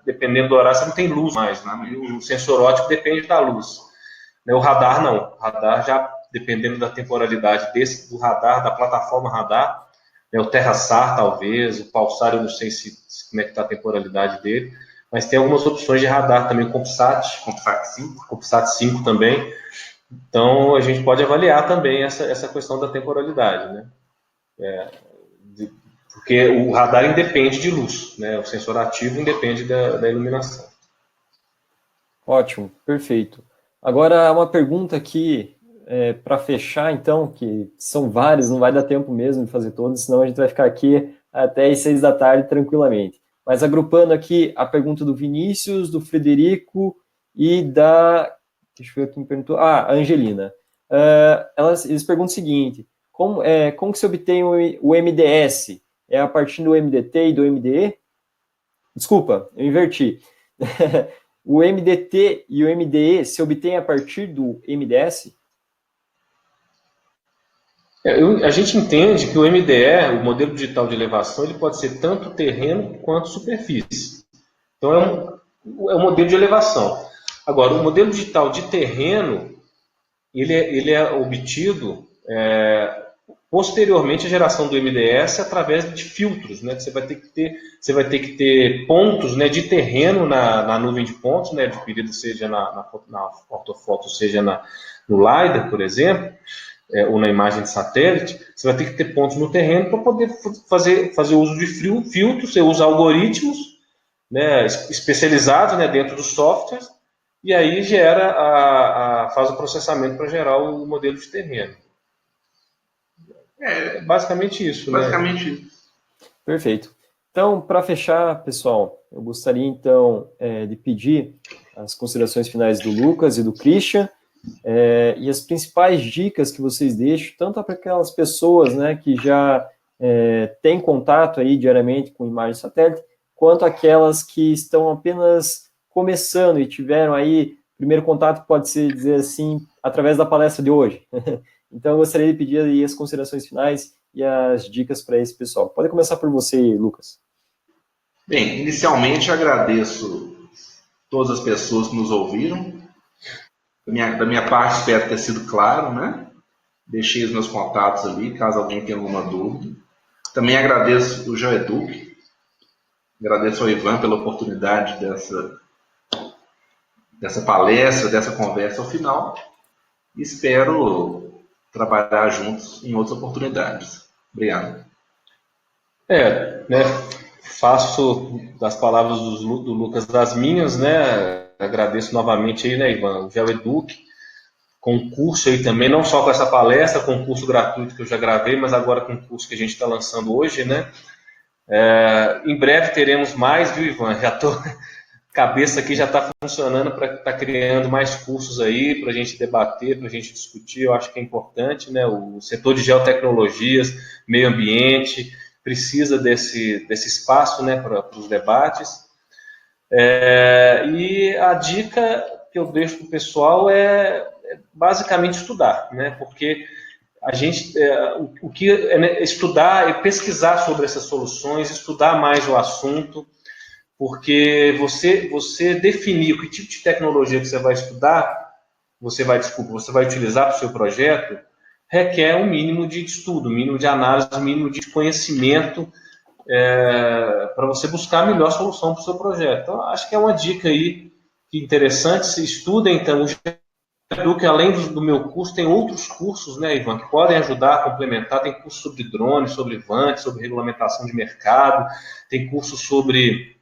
dependendo do horário, você não tem luz mais, né? E o sensor óptico depende da luz. O radar não. O radar já, dependendo da temporalidade do radar, da plataforma radar, o TerraSAR talvez, o Pulsar eu não sei como é que está a temporalidade dele, mas tem algumas opções de radar também, o CubeSat 5 também. Então a gente pode avaliar também essa questão da temporalidade, né? Porque o radar independe de luz, né? O sensor ativo independe da iluminação. Ótimo, perfeito. Agora, uma pergunta aqui para fechar, então, que são vários, não vai dar tempo mesmo de fazer todos, senão a gente vai ficar aqui até às 6 da tarde tranquilamente. Mas agrupando aqui a pergunta do Vinícius, do Frederico e da... Deixa eu ver quem perguntou. A Angelina. Eles perguntam o seguinte, como que se obtém o MDS? É a partir do MDT e do MDE? Desculpa, eu inverti. O MDT e o MDE se obtém a partir do MDS? A gente entende que o MDE, o modelo digital de elevação, ele pode ser tanto terreno quanto superfície. Então é um modelo de elevação. Agora, o modelo digital de terreno, ele é obtido posteriormente à geração do MDS através de filtros, né? Você vai ter que ter pontos, né, de terreno na nuvem de pontos, né, adquirido seja na ortofoto, seja no LiDAR, por exemplo, ou na imagem de satélite. Você vai ter que ter pontos no terreno para poder fazer uso de filtros. Você usa algoritmos, né, especializados, né, dentro dos softwares, e aí faz o processamento para gerar o modelo de terreno. Basicamente isso. Basicamente isso. Perfeito. Então, para fechar, pessoal, eu gostaria, então, de pedir as considerações finais do Lucas e do Christian, e as principais dicas que vocês deixam, tanto para aquelas pessoas, né, que já têm contato aí diariamente com imagem satélite, quanto aquelas que estão apenas começando e tiveram aí, primeiro contato pode ser, dizer assim, através da palestra de hoje. Então, eu gostaria de pedir aí as considerações finais e as dicas para esse pessoal. Pode começar por você, Lucas. Bem, inicialmente agradeço todas as pessoas que nos ouviram. Da minha parte, espero ter sido claro, né? Deixei os meus contatos ali, caso alguém tenha alguma dúvida. Também agradeço o GeoEduc, agradeço ao Ivan pela oportunidade dessa palestra, dessa conversa ao final. e espero trabalhar juntos em outras oportunidades. Obrigado. Né, faço das palavras do Lucas das minhas, né, agradeço novamente aí, né, Ivan, o GeoEduc, concurso aí também, não só com essa palestra, concurso gratuito que eu já gravei, mas agora com o curso que a gente está lançando hoje, né, em breve teremos mais, viu, Ivan, já estou... Cabeça aqui já está funcionando para estar criando mais cursos aí, para a gente debater, para a gente discutir, eu acho que é importante, né? O setor de geotecnologias, meio ambiente, precisa desse espaço, né, para os debates. E a dica que eu deixo para o pessoal é basicamente estudar, né? Porque a gente, o que é estudar, é pesquisar sobre essas soluções, estudar mais o assunto, porque você definir que tipo de tecnologia que você vai estudar, você vai utilizar para o seu projeto, requer um mínimo de estudo, um mínimo de análise, um mínimo de conhecimento para você buscar a melhor solução para o seu projeto. Então, acho que é uma dica aí que interessante, se estuda, então, o GeoEduc, além do meu curso, tem outros cursos, né, Ivan, que podem ajudar a complementar, tem curso sobre drones, sobre VANT, sobre regulamentação de mercado, tem curso sobre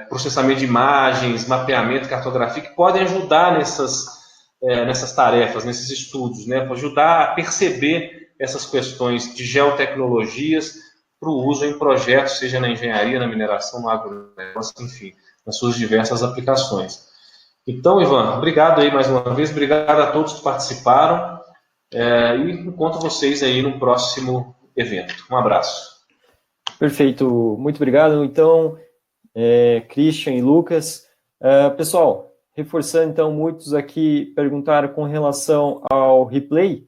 processamento de imagens, mapeamento, cartografia, que podem ajudar nessas tarefas, nesses estudos, né, para ajudar a perceber essas questões de geotecnologias para o uso em projetos, seja na engenharia, na mineração, no agronegócio, enfim, nas suas diversas aplicações. Então, Ivan, obrigado aí mais uma vez, obrigado a todos que participaram e encontro vocês aí no próximo evento. Um abraço. Perfeito, muito obrigado. Então, Christian e Lucas. Pessoal, reforçando, então, muitos aqui perguntaram com relação ao replay.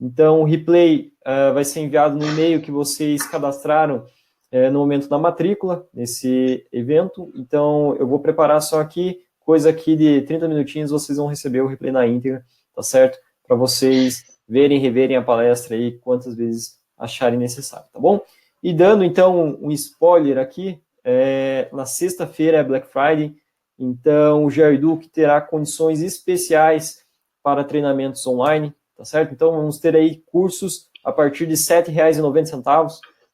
Então, o replay vai ser enviado no e-mail que vocês cadastraram no momento da matrícula, nesse evento. Então, eu vou preparar só aqui, coisa aqui de 30 minutinhos, vocês vão receber o replay na íntegra, tá certo? Para vocês verem e reverem a palestra aí quantas vezes acharem necessário, tá bom? E dando, então, um spoiler aqui, na sexta-feira é Black Friday, então o GeoEduc terá condições especiais para treinamentos online, tá certo? Então vamos ter aí cursos a partir de R$ 7,90,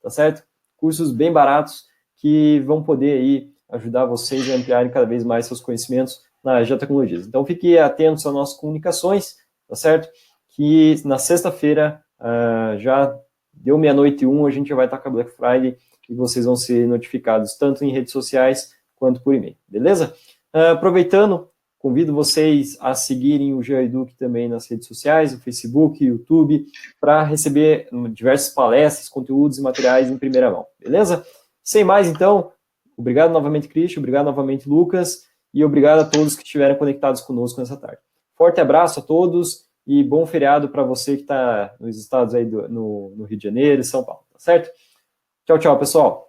tá certo? Cursos bem baratos que vão poder aí ajudar vocês a ampliarem cada vez mais seus conhecimentos nas geotecnologias. Então fiquem atentos às nossas comunicações, tá certo? Que na sexta-feira já deu 00:01, a gente já vai estar com a Black Friday e vocês vão ser notificados tanto em redes sociais quanto por e-mail, beleza? Aproveitando, convido vocês a seguirem o GeoEduc também nas redes sociais, no Facebook, YouTube, para receber diversas palestras, conteúdos e materiais em primeira mão, beleza? Sem mais, então, obrigado novamente, Christian, obrigado novamente, Lucas, e obrigado a todos que estiveram conectados conosco nessa tarde. Forte abraço a todos e bom feriado para você que está nos estados aí no Rio de Janeiro e São Paulo, tá certo? Tchau, tchau, pessoal.